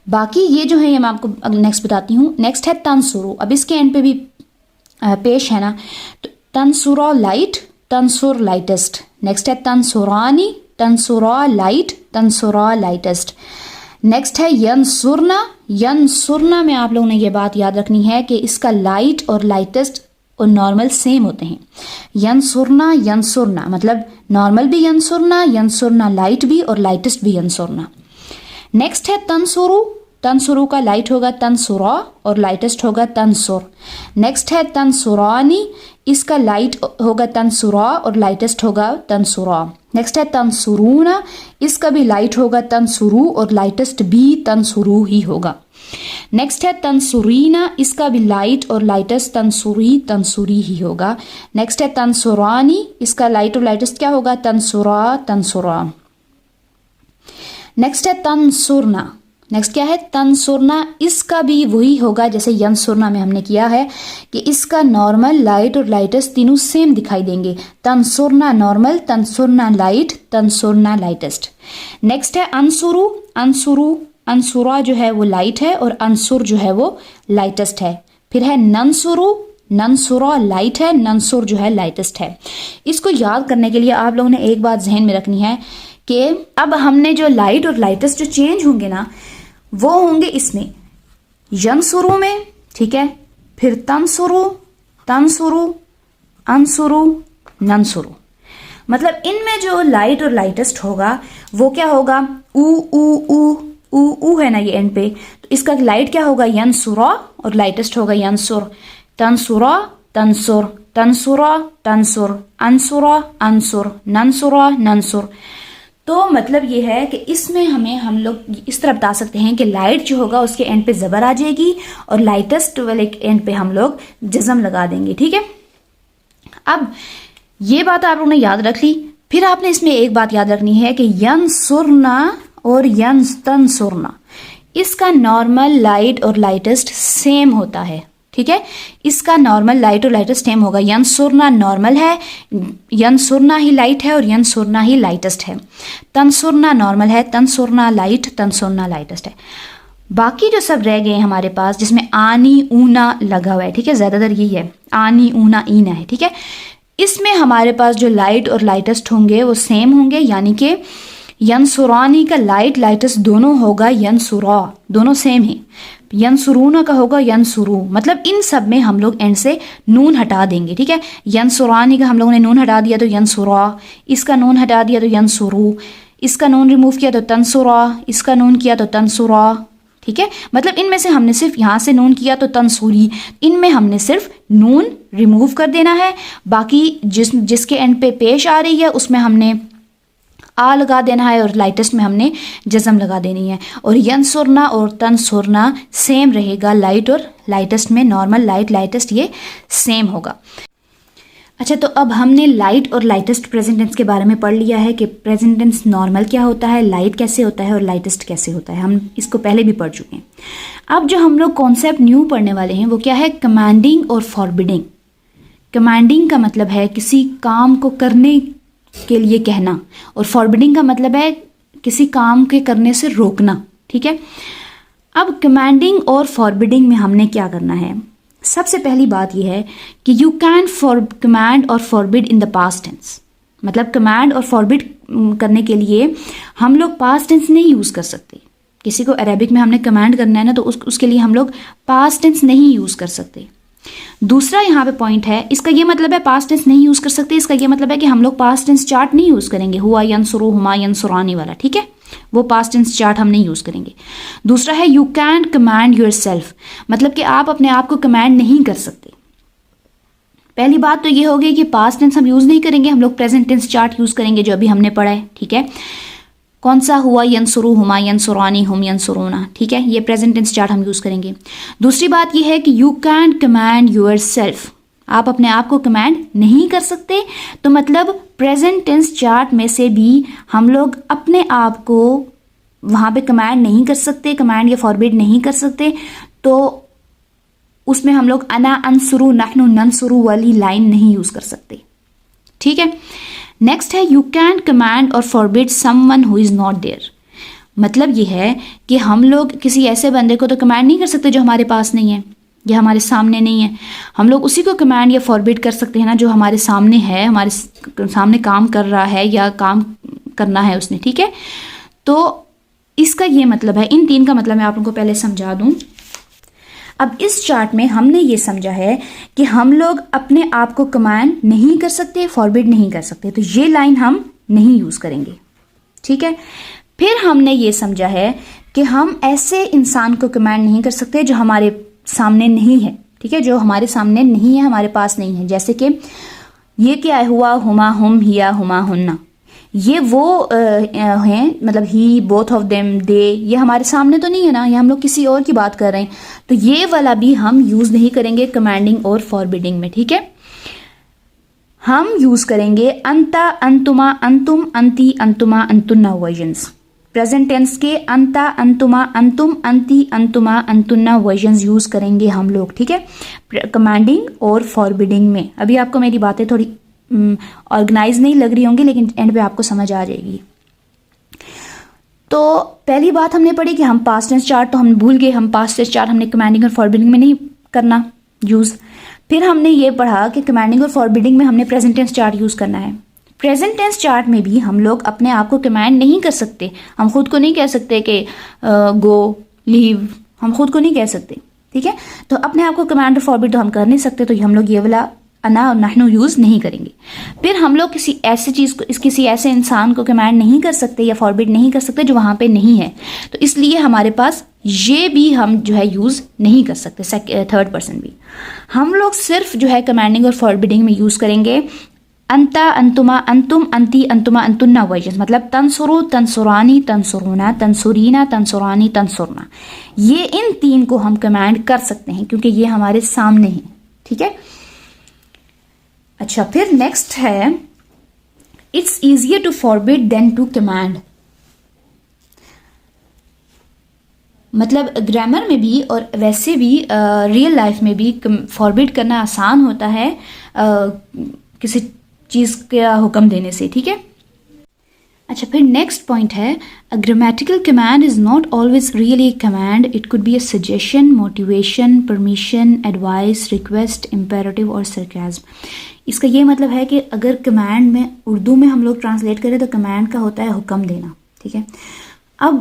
باقی یہ جو ہے یہ میں آپ کو نیکسٹ بتاتی ہوں. نیکسٹ ہے تنصرو. اب اس کے اینڈ پہ بھی پیش ہے نا، تو تنصرو لائٹ، تنصر لائٹسٹ. نیکسٹ ہے تنصرانی، تنصرو لائٹ، تنصرو لائٹسٹ. نیکسٹ ہے ینصرنا. ینصرنا میں آپ لوگوں نے یہ بات یاد رکھنی ہے کہ اس کا لائٹ اور لائٹسٹ اور نارمل سیم ہوتے ہیں. ینصرنا، ینصرنا مطلب نارمل بھی ینصرنا، ینصرنا لائٹ بھی اور لائٹسٹ بھی ینصرنا. نیکسٹ ہے تنصرو. تنصرو کا لائٹ ہوگا تنصرو اور لائٹسٹ ہوگا تنصر. نیکسٹ ہے تنصرانی. اس کا لائٹ ہوگا تنصرو اور لائٹسٹ ہوگا تنصرو. نیکسٹ ہے تنصرونا. اس کا بھی لائٹ ہوگا تنصرو اور لائٹسٹ بھی تنصرو ہی ہوگا. نیکسٹ ہے تنصرینا. اس کا بھی لائٹ اور لائٹسٹ تنصری، تنصری ہی ہوگا. نیکسٹ ہے تنصرانی. اس کا لائٹ اور لائٹسٹ کیا ہوگا، تنصرا، تنصرا. نیکسٹ ہے تنصرنا. نیکسٹ کیا ہے، تنصرنا. اس کا بھی وہی ہوگا جیسے ینصرنا میں ہم نے کیا ہے کہ اس کا نارمل، لائٹ اور لائٹسٹ تینوں سیم دکھائی دیں گے. تنصرنا نارمل، تنصرنا لائٹ، تنصرنا لائٹسٹ. نیکسٹ ہے انصرو. انصرو انصرا جو ہے وہ لائٹ ہے اور انصر جو ہے وہ لائٹسٹ ہے. پھر ہے ننصرو، ننصرا لائٹ ہے، ننصر جو ہے لائٹسٹ ہے. اس کو یاد کرنے کے لیے آپ لوگوں نے ایک بات ذہن میں رکھنی ہے کہ اب ہم نے جو لائٹ اور لائٹسٹ جو چینج ہوں گے نا وہ ہوں گے اس میں ینصرو میں، ٹھیک ہے، پھر تنصرو، تنصرو، انصرو، ننصرو. مطلب ان میں جو لائٹ اور لائٹسٹ ہوگا وہ کیا ہوگا، او او او او او ہے نا یہ اینڈ پہ، تو اس کا لائٹ کیا ہوگا ینصرا اور لائٹسٹ ہوگا ینصر. تنصرا تنصر، تنصرا تنصر، انصرا انصر، ننصرا ننصر. تو مطلب یہ ہے کہ اس میں ہم لوگ اس طرح بتا سکتے ہیں کہ لائٹ جو ہوگا اس کے اینڈ پہ زبر آ جائے گی اور لائٹسٹ والے اینڈ پہ ہم لوگ جزم لگا دیں گے. ٹھیک ہے، اب یہ بات آپ لوگوں نے یاد رکھ لی. پھر آپ نے اس میں ایک بات یاد رکھنی ہے کہ ینصرنا اور تنصرنا، اس کا نارمل لائٹ اور لائٹسٹ سیم ہوتا ہے. ٹھیک ہے، اس کا نارمل لائٹ اور لائٹسٹ سیم ہوگا. ینصرنا نارمل ہے، ینصرنا ہی لائٹ ہے اور ینصرنا ہی لائٹسٹ ہے. تنصرنا نارمل ہے، تنصرنا لائٹ، تنصرنا لائٹسٹ ہے. باقی جو سب رہ گئے ہمارے پاس جس میں آنی اونا لگا ہوا ہے، ٹھیک ہے، زیادہ تر یہی ہے، آنی اونا اینا ہے. ٹھیک ہے، اس میں ہمارے پاس جو لائٹ اور لائٹسٹ ہوں گے وہ سیم ہوں گے، یعنی کہ ینصرانی کا لائٹ لائٹسٹ دونوں ہوگا ینصرا، دونوں سیم ہیں. ینصرون کا ہوگا ینصرو. مطلب ان سب میں ہم لوگ اینڈ سے نون ہٹا دیں گے. ٹھیک ہے، ینصرانی کا ہم لوگوں نے نون ہٹا دیا تو ینصرا، اس کا نون ہٹا دیا تو ینصرو، اس کا نون ریموو کیا تو تنصرا، اس کا نون کیا تو تنصرا. ٹھیک ہے، مطلب ان میں سے ہم نے صرف یہاں سے نون کیا تو تنصوری، ان میں ہم نے صرف نون ریموو کر دینا ہے. باقی جس کے اینڈ پہ پیش آ رہی ہے اس میں ہم نے آ لگا دینا ہے اور لائٹسٹ میں ہم نے جزم لگا دینی ہے. اور ینصرنا اور تنصرنا سیم رہے گا لائٹ اور لائٹسٹ میں، نارمل لائٹ لائٹسٹ یہ سیم ہوگا. اچھا، تو اب ہم نے لائٹ اور لائٹسٹ پریزنٹ ٹینس کے بارے میں پڑھ لیا ہے کہ پریزنٹ ٹینس نارمل کیا ہوتا ہے، لائٹ کیسے ہوتا ہے اور لائٹسٹ کیسے ہوتا ہے. ہم اس کو پہلے بھی پڑھ چکے ہیں. اب جو ہم لوگ کانسیپٹ نیو پڑھنے والے ہیں وہ کیا ہے، کمانڈنگ اور فاربیڈنگ. کمانڈنگ کا مطلب ہے کسی کام کو کرنے کے لیے کہنا، اور فاربیڈنگ کا مطلب ہے کسی کام کے کرنے سے روکنا. ٹھیک ہے، اب کمانڈنگ اور فاربیڈنگ میں ہم نے کیا کرنا ہے. سب سے پہلی بات یہ ہے کہ you can command or فاربڈ in the past tense. مطلب کمانڈ اور فاربڈ کرنے کے لیے ہم لوگ پاسٹ ٹینس نہیں یوز کر سکتے. کسی کو عربک میں ہم نے کمانڈ کرنا ہے نا تو اس کے لیے ہم لوگ پاسٹ ٹینس نہیں یوز کر سکتے. دوسرا یہاں پہ پوائنٹ ہے، اس کا یہ مطلب ہے پاسٹ ٹینس نہیں یوز کر سکتے، اس کا یہ مطلب ہے کہ ہم لوگ پاسٹ ٹینس چارٹ نہیں یوز کریں گے، ہوا ینصرو ہما ینصرانی والا. ٹھیک ہے، وہ پاسٹ ٹینس چارٹ ہم نہیں یوز کریں گے. دوسرا ہے you can command your self, مطلب کہ آپ اپنے آپ کو کمانڈ نہیں کر سکتے. پہلی بات تو یہ ہوگی کہ پاسٹ ٹینس ہم یوز نہیں کریں گے، ہم لوگ پریزنٹ ٹینس چارٹ یوز کریں گے جو ابھی ہم نے پڑھا ہے. ٹھیک ہے، کون سا، ہوا ینصرو ہما ینصرانی ہم ینصرونا. ٹھیک ہے، یہ پریزنٹ ٹینس چارٹ ہم یوز کریں گے. دوسری بات یہ ہے کہ you can command your self, آپ اپنے آپ کو کمانڈ نہیں کر سکتے. تو مطلب پریزنٹ ٹینس چارٹ میں سے بھی ہم لوگ اپنے آپ کو وہاں پہ کمانڈ نہیں کر سکتے، کمانڈ یا فاربیڈ نہیں کر سکتے. تو اس میں ہم لوگ انا انصرو نحنو ننصرو والی لائن نہیں یوز کر سکتے. ٹھیک ہے، نیکسٹ ہے you can command or forbid someone who is not there. مطلب یہ ہے کہ ہم لوگ کسی ایسے بندے کو تو کمانڈ نہیں کر سکتے جو ہمارے پاس نہیں ہے یا ہمارے سامنے نہیں ہے. ہم لوگ اسی کو کمانڈ یا فاربڈ کر سکتے ہیں نا جو ہمارے سامنے ہے، ہمارے سامنے کام کر رہا ہے یا کام کرنا ہے اس نے. ٹھیک ہے، تو اس کا یہ مطلب ہے، ان تین کا مطلب میں آپ لوگوں کو پہلے سمجھا دوں. اب اس چارٹ میں ہم نے یہ سمجھا ہے کہ ہم لوگ اپنے آپ کو کمانڈ نہیں کر سکتے، فاربڈ نہیں کر سکتے، تو یہ لائن ہم نہیں یوز کریں گے. ٹھیک ہے، پھر ہم نے یہ سمجھا ہے کہ ہم ایسے انسان کو کمانڈ نہیں کر سکتے جو ہمارے سامنے نہیں ہے. ٹھیک ہے، جو ہمارے سامنے نہیں ہے، ہمارے پاس نہیں ہے. جیسے کہ یہ کیا ہوا، ہما ہم ہیا ہما ہننا، یہ وہ ہیں، مطلب ہی، بوتھ آف دیم، دے، یہ ہمارے سامنے تو نہیں ہے نا، یہ ہم لوگ کسی اور کی بات کر رہے ہیں. تو یہ والا بھی ہم یوز نہیں کریں گے کمانڈنگ اور فاربڈنگ میں. ٹھیک ہے، ہم یوز کریں گے انتا انتما انتم انتی انتما انتنا ورژنس. پریزنٹ ٹینس کے انتا انتما انتم انتی انتما انتنا ورژنز یوز کریں گے ہم لوگ. ٹھیک ہے، کمانڈنگ اور فاربڈنگ میں. ابھی آپ کو میری باتیں تھوڑی آرگنائز نہیں لگ رہی ہوں گی لیکن اینڈ پہ آپ کو سمجھ آ جائے گی. تو پہلی بات ہم نے پڑھی کہ ہم پاسٹ ٹینس چارٹ تو ہم بھول گئے، ہم پاسٹ ٹینس چارٹ ہم نے کمانڈنگ اور فاربیڈنگ میں نہیں کرنا یوز. پھر ہم نے یہ پڑھا کہ کمانڈنگ اور فاربیڈنگ میں ہم نے پریزنٹ ٹینس چارٹ یوز کرنا ہے. پریزنٹ ٹینس چارٹ میں بھی ہم لوگ اپنے آپ کو کمانڈ نہیں کر سکتے. ہم خود کو نہیں کہہ سکتے کہ گو، لیو، ہم خود کو نہیں کہہ سکتے. ٹھیک ہے، تو اپنے آپ کو کمانڈ اور فاربیڈ تو ہم کر نہیں سکتے، تو ہم لوگ یہ والا انا اور نحنو یوز نہیں کریں گے. پھر ہم لوگ کسی ایسی چیز کو، کسی ایسے انسان کو کمانڈ نہیں کر سکتے یا فاربیڈ نہیں کر سکتے جو وہاں پہ نہیں ہے، تو اس لیے ہمارے پاس یہ بھی ہم جو ہے یوز نہیں کر سکتے. تھرڈ پرسن بھی ہم لوگ صرف جو ہے کمانڈنگ اور فاربیڈنگ میں یوز کریں گے انتا، انتما، انتم، انتی، انتما، انتنا ورژن، مطلب تنصرو، تنصرانی، تنصرونا، تنصرینا، تنصرانی، تنصرنا. یہ ان تین کو ہم کمانڈ کر سکتے ہیں کیونکہ یہ ہمارے سامنے ہیں. ٹھیک ہے. اچھا، پھر نیکسٹ ہے it's easier to forbid than to command. مطلب گرامر میں بھی اور ویسے بھی ریئل لائف میں بھی فاربیڈ کرنا آسان ہوتا ہے کسی چیز کا حکم دینے سے. ٹھیک ہے. اچھا، پھر نیکسٹ پوائنٹ ہے grammatical command is not always really command, it could be a suggestion, motivation, permission, advice, request, imperative اور سرکیزم. اس کا یہ مطلب ہے کہ اگر کمانڈ میں اردو میں ہم لوگ ٹرانسلیٹ کریں تو کمانڈ کا ہوتا ہے حکم دینا. ٹھیک ہے. اب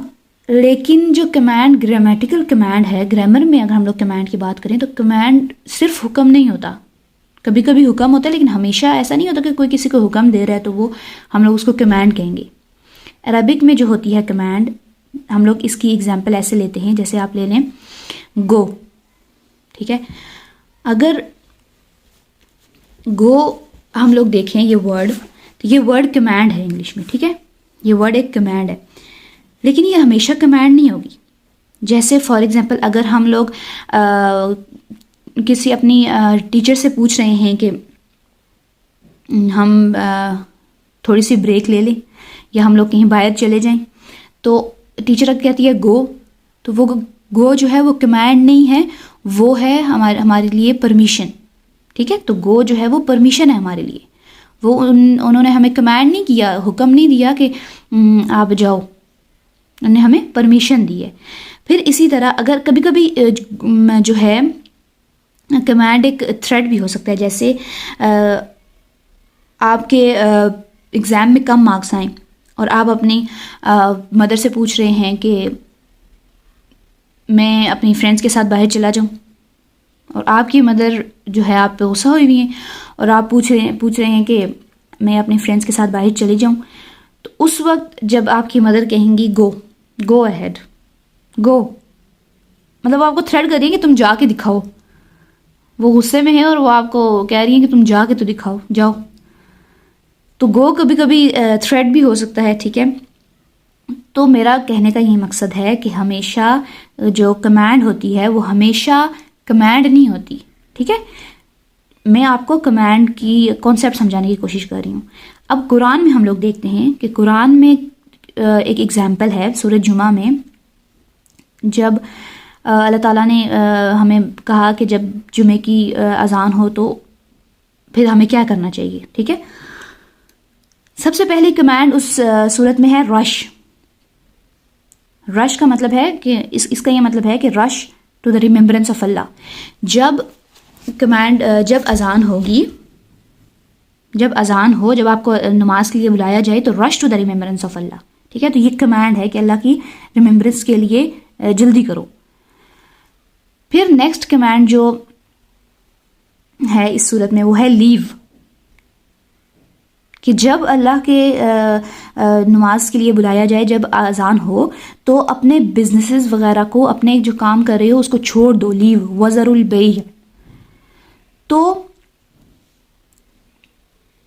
لیکن جو کمانڈ گرامیٹیکل کمانڈ ہے، گرامر میں اگر ہم لوگ کمانڈ کی بات کریں تو کمانڈ صرف حکم نہیں ہوتا. کبھی کبھی حکم ہوتا ہے لیکن ہمیشہ ایسا نہیں ہوتا کہ کوئی کسی کو حکم دے رہا ہے تو وہ ہم لوگ اس کو کمانڈ کہیں گے. عربک میں جو ہوتی ہے کمانڈ، ہم لوگ اس کی اگزامپل ایسے لیتے ہیں، جیسے آپ لے لیں گو. ٹھیک ہے. اگر گو ہم لوگ دیکھیں یہ ورڈ، تو یہ ورڈ کمانڈ ہے انگلش میں. ٹھیک ہے. یہ ورڈ ایک کمانڈ ہے لیکن یہ ہمیشہ کمانڈ نہیں ہوگی. جیسے فار ایگزامپل اگر ہم لوگ کسی اپنی ٹیچر سے پوچھ رہے ہیں کہ ہم تھوڑی سی بریک لے لیں یا ہم لوگ کہیں باہر چلے جائیں، تو ٹیچر کہتی ہے گو، تو وہ گو جو ہے وہ کمانڈ نہیں ہے، وہ ہے ہمارے لیے پرمیشن. ٹھیک ہے. تو گو جو ہے وہ پرمیشن ہے ہمارے لیے. وہ انہوں نے ہمیں کمانڈ نہیں کیا، حکم نہیں دیا کہ آپ جاؤ، انہوں نے ہمیں پرمیشن دی ہے. پھر اسی طرح اگر کبھی کبھی جو ہے کمانڈ ایک تھریٹ بھی ہو سکتا ہے. جیسے آپ کے ایگزام میں کم مارکس آئیں اور آپ اپنی مدر سے پوچھ رہے ہیں کہ میں اپنی فرینڈس کے ساتھ باہر چلا جاؤں، اور آپ کی مدر جو ہے آپ پہ غصہ ہوئی ہوئی ہیں اور آپ پوچھ رہے ہیں کہ میں اپنی فرینڈس کے ساتھ باہر چلی جاؤں. تو اس وقت جب آپ کی مدر کہیں گی گو اہیڈ، گو، مطلب آپ کو تھریٹ کر رہی ہیں کہ تم جا کے دکھاؤ. وہ غصے میں ہے اور وہ آپ کو کہہ رہی ہیں کہ تم جا کے تو دکھاؤ، جاؤ. تو گو کبھی کبھی تھریٹ بھی ہو سکتا ہے. ٹھیک ہے. تو میرا کہنے کا یہ مقصد ہے کہ ہمیشہ جو کمانڈ ہوتی ہے وہ ہمیشہ کمانڈ نہیں ہوتی. ٹھیک ہے. میں آپ کو کمانڈ کی کانسیپٹ سمجھانے کی کوشش کر رہی ہوں. اب قرآن میں ہم لوگ دیکھتے ہیں کہ قرآن میں ایک ایگزامپل ہے سورۃ جمعہ میں، جب اللہ تعالیٰ نے ہمیں کہا کہ جب جمعے کی اذان ہو تو پھر ہمیں کیا کرنا چاہیے. ٹھیک ہے. سب سے پہلی کمانڈ اس صورت میں ہے رش. رش کا مطلب ہے کہ اس کا یہ مطلب ہے کہ رش ٹو دا ریممبرنس آف اللہ. جب اذان ہوگی، جب اذان ہو، جب آپ کو نماز کے لیے بلایا جائے تو رش ٹو دا ریممبرنس آف اللہ. ٹھیک ہے. تو یہ کمانڈ ہے کہ اللہ کی ریممبرنس کے لیے جلدی کرو. پھر نیکسٹ کمانڈ جو ہے اس صورت میں وہ ہے لیو، کہ جب اللہ کے نماز کے لیے بلایا جائے، جب اذان ہو تو اپنے بزنسز وغیرہ کو، اپنے جو کام کر رہے ہو اس کو چھوڑ دو. لیو وزر البیع. تو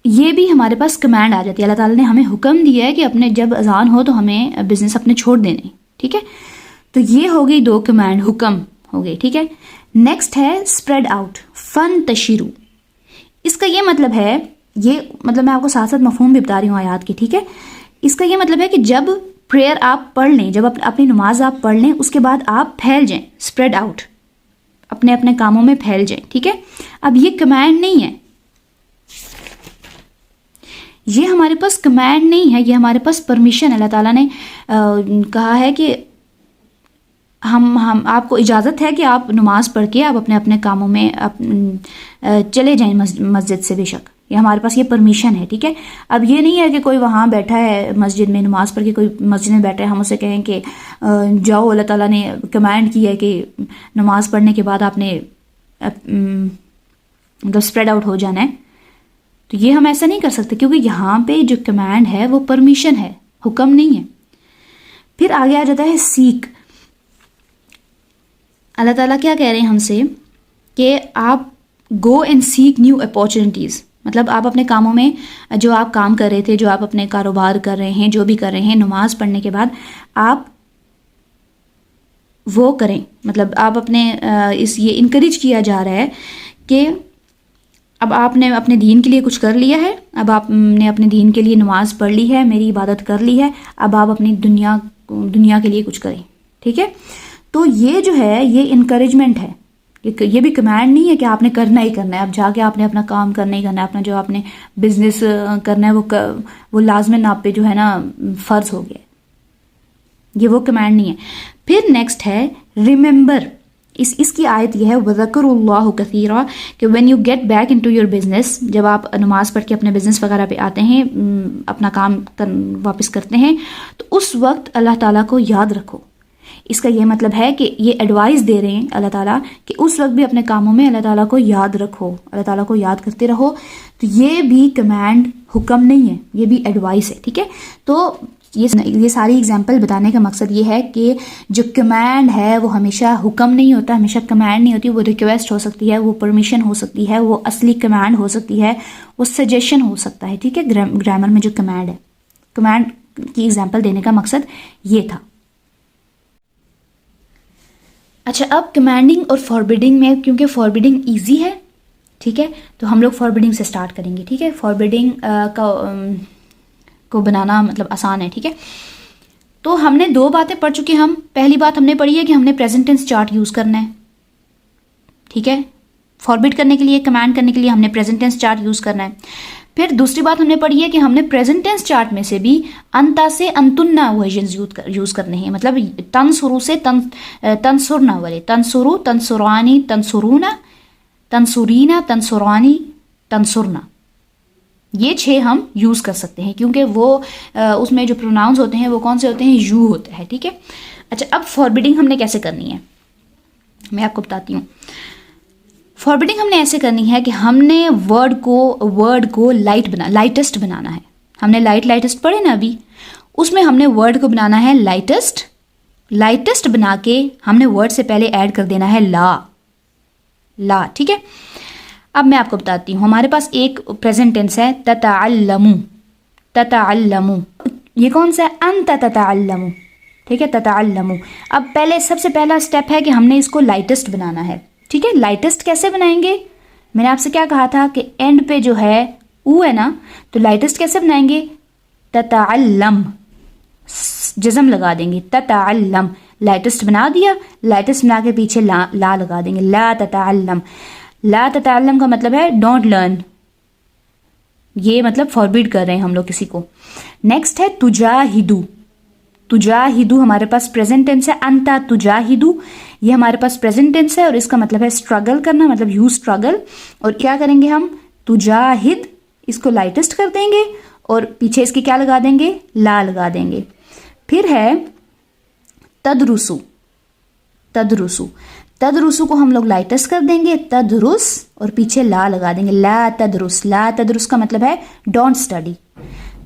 یہ بھی ہمارے پاس کمانڈ آ جاتی ہے. اللہ تعالیٰ نے ہمیں حکم دیا ہے کہ اپنے جب اذان ہو تو ہمیں بزنس اپنے چھوڑ دینے. ٹھیک ہے. تو یہ ہو گئی 2 کمانڈ، حکم ہو گئی. ٹھیک ہے. نیکسٹ ہے اسپریڈ آؤٹ، فن تشیرو. اس کا یہ مطلب ہے، یہ مطلب میں آپ کو ساتھ ساتھ مفہوم بھی بتا رہی ہوں آیات کی. ٹھیک ہے. اس کا یہ مطلب ہے کہ جب پریئر آپ پڑھ لیں، جب اپنی نماز آپ پڑھ لیں، اس کے بعد آپ پھیل جائیں، اسپریڈ آؤٹ، اپنے اپنے کاموں میں پھیل جائیں. ٹھیک ہے. اب یہ کمانڈ نہیں ہے، یہ ہمارے پاس کمانڈ نہیں ہے، یہ ہمارے پاس پرمیشن ہے۔ اللہ تعالیٰ نے کہا ہے کہ ہم آپ کو اجازت ہے کہ آپ نماز پڑھ کے آپ اپنے اپنے کاموں میں چلے جائیں مسجد سے، بے شک یہ ہمارے پاس یہ پرمیشن ہے، ٹھیک ہے۔ اب یہ نہیں ہے کہ کوئی وہاں بیٹھا ہے مسجد میں نماز پڑھ کے، کوئی مسجد میں بیٹھا ہے، ہم اسے کہیں کہ جاؤ، اللہ تعالیٰ نے کمانڈ کی ہے کہ نماز پڑھنے کے بعد آپ نے مطلب اسپریڈ آؤٹ ہو جانا ہے، تو یہ ہم ایسا نہیں کر سکتے، کیونکہ یہاں پہ جو کمانڈ ہے وہ پرمیشن ہے، حکم نہیں ہے۔ پھر آگے آ جاتا ہے سیک۔ اللہ تعالیٰ کیا کہہ رہے ہیں ہم سے کہ آپ go and seek new opportunities, مطلب آپ اپنے کاموں میں جو آپ کام کر رہے تھے، جو آپ اپنے کاروبار کر رہے ہیں، جو بھی کر رہے ہیں، نماز پڑھنے کے بعد آپ وہ کریں، مطلب آپ اپنے یہ انکریج کیا جا رہا ہے کہ اب آپ نے اپنے دین کے لیے کچھ کر لیا ہے، اب آپ نے اپنے دین کے لیے نماز پڑھ لی ہے، میری عبادت کر لی ہے، اب آپ اپنی دنیا کے لیے کچھ کریں، ٹھیک ہے۔ تو یہ جو ہے یہ انکریجمنٹ ہے، یہ بھی کمانڈ نہیں ہے کہ آپ نے کرنا ہی کرنا ہے، اب جا کے آپ نے اپنا کام کرنا ہی کرنا ہے، اپنا جو آپ نے بزنس کرنا ہے وہ لازماً آپ پہ جو ہے نا فرض ہو گیا، یہ وہ کمانڈ نہیں ہے۔ پھر نیکسٹ ہے ریممبر، اس کی آیت یہ ہے وَذَكُرُوا اللَّهُ كَثِيرًا کہ when you get back into your business، جب آپ نماز پڑھ کے اپنے بزنس وغیرہ پہ آتے ہیں، اپنا کام واپس کرتے ہیں، تو اس وقت اللہ تعالیٰ کو یاد رکھو۔ اس کا یہ مطلب ہے کہ یہ ایڈوائز دے رہے ہیں اللہ تعالیٰ کہ اس وقت بھی اپنے کاموں میں اللہ تعالیٰ کو یاد رکھو، اللہ تعالیٰ کو یاد کرتے رہو۔ تو یہ بھی کمانڈ، حکم نہیں ہے، یہ بھی ایڈوائز ہے، ٹھیک ہے۔ تو یہ ساری اگزامپل بتانے کا مقصد یہ ہے کہ جو کمانڈ ہے وہ ہمیشہ حکم نہیں ہوتا، ہمیشہ کمانڈ نہیں ہوتی، وہ ریکویسٹ ہو سکتی ہے، وہ پرمیشن ہو سکتی ہے، وہ اصلی کمانڈ ہو سکتی ہے، وہ سجیشن ہو سکتا ہے، ٹھیک ہے۔ گرامر میں جو کمانڈ ہے، کمانڈ کی اگزامپل دینے کا مقصد یہ تھا۔ اچھا، اب کمانڈنگ اور فاربیڈنگ میں، کیونکہ فاربیڈنگ ایزی ہے، ٹھیک ہے، تو ہم لوگ فاربیڈنگ سے سٹارٹ کریں گے، ٹھیک ہے۔ فاربیڈنگ کو بنانا مطلب آسان ہے، ٹھیک ہے۔ تو ہم نے دو باتیں پڑھ چکے، ہم پہلی بات ہم نے پڑھی ہے کہ ہم نے پریزنٹ ٹینس چارٹ یوز کرنا ہے، ٹھیک ہے۔ فاربیڈ کرنے کے لیے، کمانڈ کرنے کے لیے ہم نے پریزنٹ ٹینس چارٹ یوز کرنا ہے۔ پھر دوسری بات ہم نے پڑھی ہے کہ ہم نے پریزنٹ ٹینس چارٹ میں سے بھی انتا سے انتنا ورژنز یوز کرنے ہیں، مطلب تنصرو سے تنصرنا والے، تنصرو، تنصرانی، تنصرونا، تنصرینا، تنصرانی، تنصرنا، یہ 6 ہم یوز کر سکتے ہیں، کیونکہ وہ اس میں جو پروناؤنز ہوتے ہیں وہ کون سے ہوتے ہیں؟ یو ہوتا ہے، ٹھیک ہے۔ اچھا، اب فاربیڈنگ ہم نے کیسے کرنی ہے میں آپ کو بتاتی ہوں۔ فاربیڈنگ ہم نے ایسے کرنی ہے کہ ہم نے ورڈ کو لائٹسٹ بنانا ہے۔ ہم نے لائٹسٹ پڑھے نا ابھی، اس میں ہم نے ورڈ کو بنانا ہے لائٹسٹ بنا کے ہم نے ورڈ سے پہلے ایڈ کر دینا ہے لا، ٹھیک ہے۔ اب میں آپ کو بتاتی ہوں، ہمارے پاس ایک پریزنٹ ٹینس ہے تتعلمو، یہ کون سا ہے؟ انت تتعلمو، ٹھیک ہے، تتعلمو۔ اب سب سے پہلا سٹیپ ہے کہ ہم نے اس کو لائٹسٹ بنانا ہے، ٹھیک ہے۔ لائٹسٹ کیسے بنائیں گے؟ میں نے آپ سے کیا کہا تھا کہ اینڈ پہ جو ہے او ہے نا، تو لائٹسٹ کیسے بنائیں گے؟ تتعلم، جزم لگا دیں گے، تتعلم، لائٹسٹ بنا دیا، لائٹسٹ بنا کے پیچھے لا لگا دیں گے، لا تتعلم۔ لا تتعلم کا مطلب ہے ڈونٹ لرن، یہ مطلب فاربیڈ کر رہے ہیں ہم لوگ کسی کو۔ نیکسٹ ہے تجاہدو ہمارے پاس پریزنٹ ٹینس ہے، انتا تجاہدو، یہ ہمارے پاس پریزنٹ ٹینس ہے اور اس کا مطلب ہے اسٹرگل کرنا، مطلب یو اسٹرگل۔ اور کیا کریں گے ہم؟ تجاہد، اس کو لائٹسٹ کر دیں گے اور پیچھے اس کے کیا لگا دیں گے؟ لا لگا دیں گے۔ پھر ہے تدرسو کو ہم لوگ لائٹسٹ کر دیں گے، تدرس، اور پیچھے لا لگا دیں گے، لا تدرس کا مطلب ہے ڈونٹ اسٹڈی۔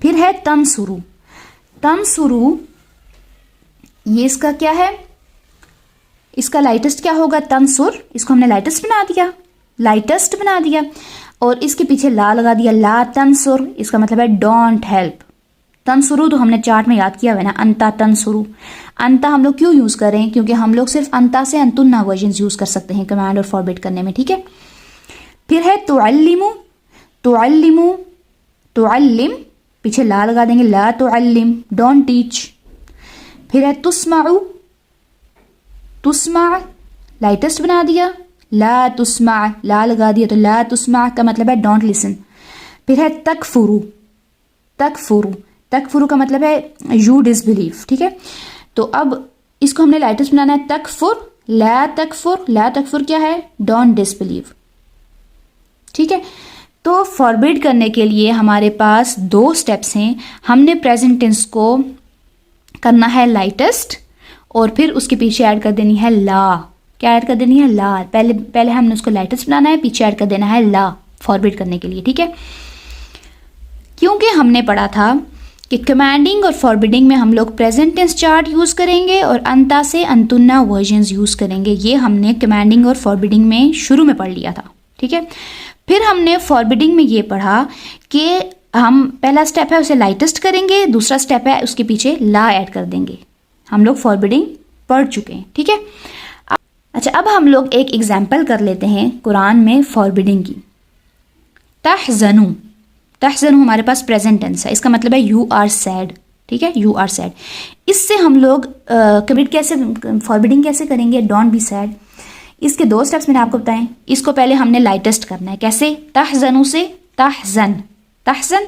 پھر ہے تنصرو، یہ اس کا کیا ہے؟ اس کا لائٹسٹ کیا ہوگا؟ تنصر، اس کو ہم نے لائٹسٹ بنا دیا اور اس کے پیچھے لا لگا دیا، لا تنصر، اس کا مطلب ہے ڈونٹ ہیلپ۔ تنصرو تو ہم نے چارٹ میں یاد کیا ہوا ہے نا، انتا تنصرو۔ انتا ہم لوگ کیوں یوز کر رہے ہیں؟ کیونکہ ہم لوگ صرف انتا سے انتنا ورژنز یوز کر سکتے ہیں کمانڈ اور فاربیڈ کرنے میں، ٹھیک ہے۔ پھر ہے تعلم، پیچھے لا لگا دیں گے، لا تعلم، ڈونٹ ٹیچ۔ پھر ہے تسمع، لائٹسٹ بنا دیا، لا لگا دیا، تو لا تسمع کا مطلب ہے ڈونٹ لسن۔ پھر ہے تکفرو، تکفرو، تکفرو کا مطلب ہے یو ڈس بلیو، ٹھیک ہے. تو اب اس کو ہم نے لائٹسٹ بنانا ہے. تکفر، لا تکفر، لا تکفر کیا ہے؟ ڈونٹ ڈس بلیو، ٹھیک ہے. تو فاربڈ کرنے کے لیے ہمارے پاس 2 اسٹیپس ہیں. ہم نے پریزنٹ ٹینس کو کرنا ہے لائٹسٹ، اور پھر اس کے پیچھے ایڈ کر دینی ہے لا. کیا ایڈ کر دینی ہے؟ لا. پہلے ہم نے اس کو لائٹسٹ بنانا ہے، پیچھے ایڈ کر دینا ہے لا فاربڈ کرنے کے لیے، ٹھیک ہے. کیونکہ ہم نے پڑھا تھا کہ کمانڈنگ اور فاربڈنگ میں ہم لوگ پریزنٹ ٹینس چارٹ یوز کریں گے اور انتا سے انتنا ورژنز یوز کریں گے. یہ ہم نے کمانڈنگ اور فاربڈنگ میں شروع میں پڑھ لیا تھا، ٹھیک ہے. پھر ہم نے فاربڈنگ میں یہ پڑھا کہ ہم پہلا اسٹیپ ہے اسے لائٹسٹ کریں گے، دوسرا اسٹیپ ہے اس کے پیچھے لا ایڈ کر دیں گے. ہم لوگ فاربڈنگ پڑھ چکے ہیں، ٹھیک ہے. اچھا، اب ہم لوگ ایک ایگزامپل کر لیتے ہیں قرآن میں فاربڈنگ کی. تحزنو، تحزنو ہمارے پاس پریزنٹ ٹینس ہے، اس کا مطلب ہے یو آر سیڈ، ٹھیک ہے، یو آر سیڈ. اس سے ہم لوگ کمٹ کیسے، فاربڈنگ کیسے کریں گے؟ Don't be sad. اس کے 2 اسٹیپس میں نے آپ کو بتائیں. اس کو پہلے ہم نے لائٹسٹ کرنا ہے. کیسے؟ تحزنو سے تحزن، تحزن،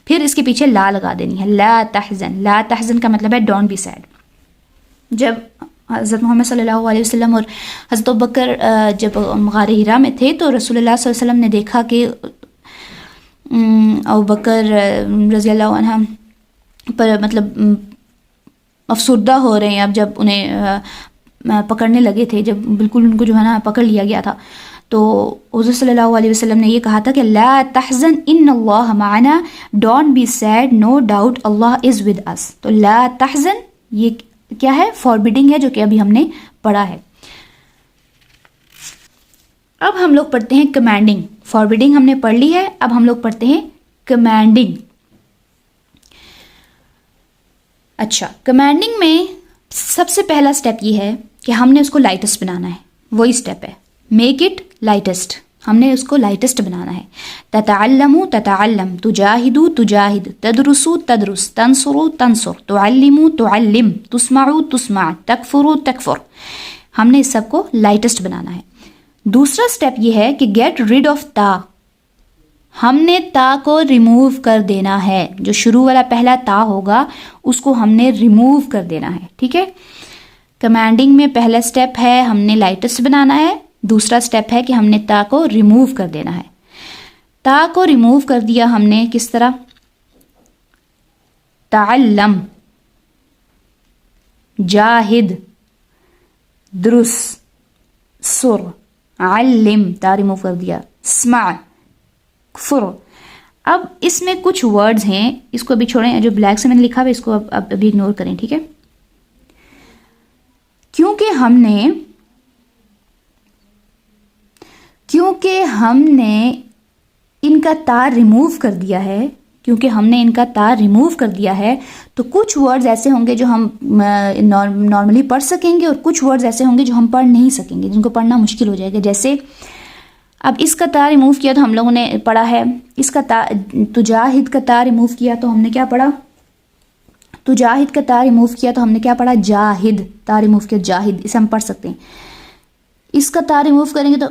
پھر اس کے پیچھے لا لگا دینی ہے، لا تحزن. لا تحزن کا مطلب ہے ڈونٹ بی سیڈ. جب حضرت محمد صلی اللہ علیہ وسلم اور حضرت ابوبکر جب غار حرا میں تھے تو رسول اللہ صلی اللہ علیہ وسلم نے دیکھا کہ ابوبکر رضی اللہ عنہ پر مطلب افسردہ ہو رہے ہیں. اب جب انہیں پکڑنے لگے تھے، جب بالکل ان کو جو ہے نا پکڑ لیا گیا تھا، تو حضور صلی اللہ علیہ وسلم نے یہ کہا تھا کہ لا تحزن ان اللہ معنا، don't be sad, no doubt Allah is with us. تو لا تحزن یہ کیا ہے؟ فاربڈنگ ہے، جو کہ ابھی ہم نے پڑھا ہے. اب ہم لوگ پڑھتے ہیں کمانڈنگ. فاربڈنگ ہم نے پڑھ لی ہے، اب ہم لوگ پڑھتے ہیں کمانڈنگ. اچھا، کمانڈنگ میں سب سے پہلا اسٹیپ یہ ہے کہ ہم نے اس کو لائٹسٹ بنانا ہے. وہی اسٹیپ ہے، میک اٹ لائٹسٹ. ہم نے اس کو لائٹسٹ بنانا ہے. تتعلمو تتعلم، تجاہدو تجاہد، تدرسو تدرس، تنصرو تنصر، تعلمو تعلم، تسمعو تسمع، تکفرو تکفر. ہم نے اس سب کو لائٹسٹ بنانا ہے. دوسرا اسٹیپ یہ ہے کہ گیٹ ریڈ آف تا. ہم نے تا کو ریموو کر دینا ہے. جو شروع والا پہلا تا ہوگا اس کو ہم نے ریموو کر دینا ہے، ٹھیک ہے. کمانڈنگ میں پہلا اسٹیپ ہے ہم نے لائٹسٹ بنانا ہے، دوسرا اسٹیپ ہے کہ ہم نے تا کو ریموو کر دینا ہے. تا کو ریموو کر دیا ہم نے کس طرح؟ تعلم، جاہد، درس، سر، علم، تا ریموو کر دیا، اسمع، کفر. اب اس میں کچھ ورڈز ہیں، اس کو ابھی چھوڑیں، جو بلیک سے میں نے لکھا ہے اس کو اب ابھی اگنور کریں، ٹھیک ہے. کیونکہ ہم نے ان کا تا ریموو کر دیا ہے، تو کچھ ورڈز ایسے ہوں گے جو ہم نارملی پڑھ سکیں گے، اور کچھ ورڈز ایسے ہوں گے جو ہم پڑھ نہیں سکیں گے، جن کو پڑھنا مشکل ہو جائے گا. جیسے اب اس کا تا ریموو کیا تو ہم لوگوں نے پڑھا ہے، اس کا تا تجاہد کا تا ریموو کیا تو ہم نے کیا پڑھا؟ تجاہد کا تا ریموو کیا تو ہم نے کیا پڑھا؟ جاہد. تا ریموو کیا جاہد، اسے ہم پڑھ سکتے ہیں. اس کا تا ریموو کریں گے تو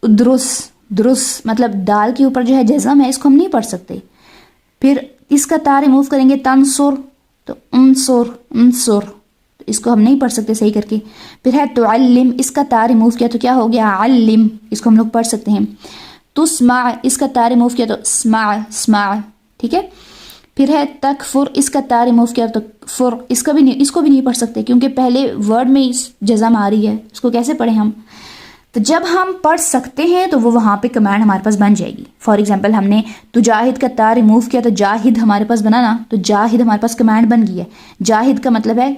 درس، درس مطلب دال کے اوپر جو ہے جزم ہے، اس کو ہم نہیں پڑھ سکتے. پھر اس کا تا ریموو کریں گے تنصر، تو انصر، انصر، اس کو ہم نہیں پڑھ سکتے صحیح کر کے. پھر ہے تعلم، اس کا تا ریموو کیا تو کیا ہو گیا؟ علم، اس کو ہم لوگ پڑھ سکتے ہیں. تسمع، اس کا تا ریموو کیا تو اسمع، اسمع، ٹھیک ہے. پھر ہے تکفر، اس کا تا ریموو کیا تو فر، اس کو بھی نہیں پڑھ سکتے کیونکہ پہلے ورڈ میں جزم آ رہی ہے، اس کو کیسے پڑھیں ہم؟ تو جب ہم پڑھ سکتے ہیں تو وہ وہاں پہ کمانڈ ہمارے پاس بن جائے گی. فار ایگزامپل ہم نے تجاہد کا تا ریموو کیا تو جاہد ہمارے پاس بنا نا، تو جاہد ہمارے پاس کمانڈ بن گئی ہے. جاہد کا مطلب ہے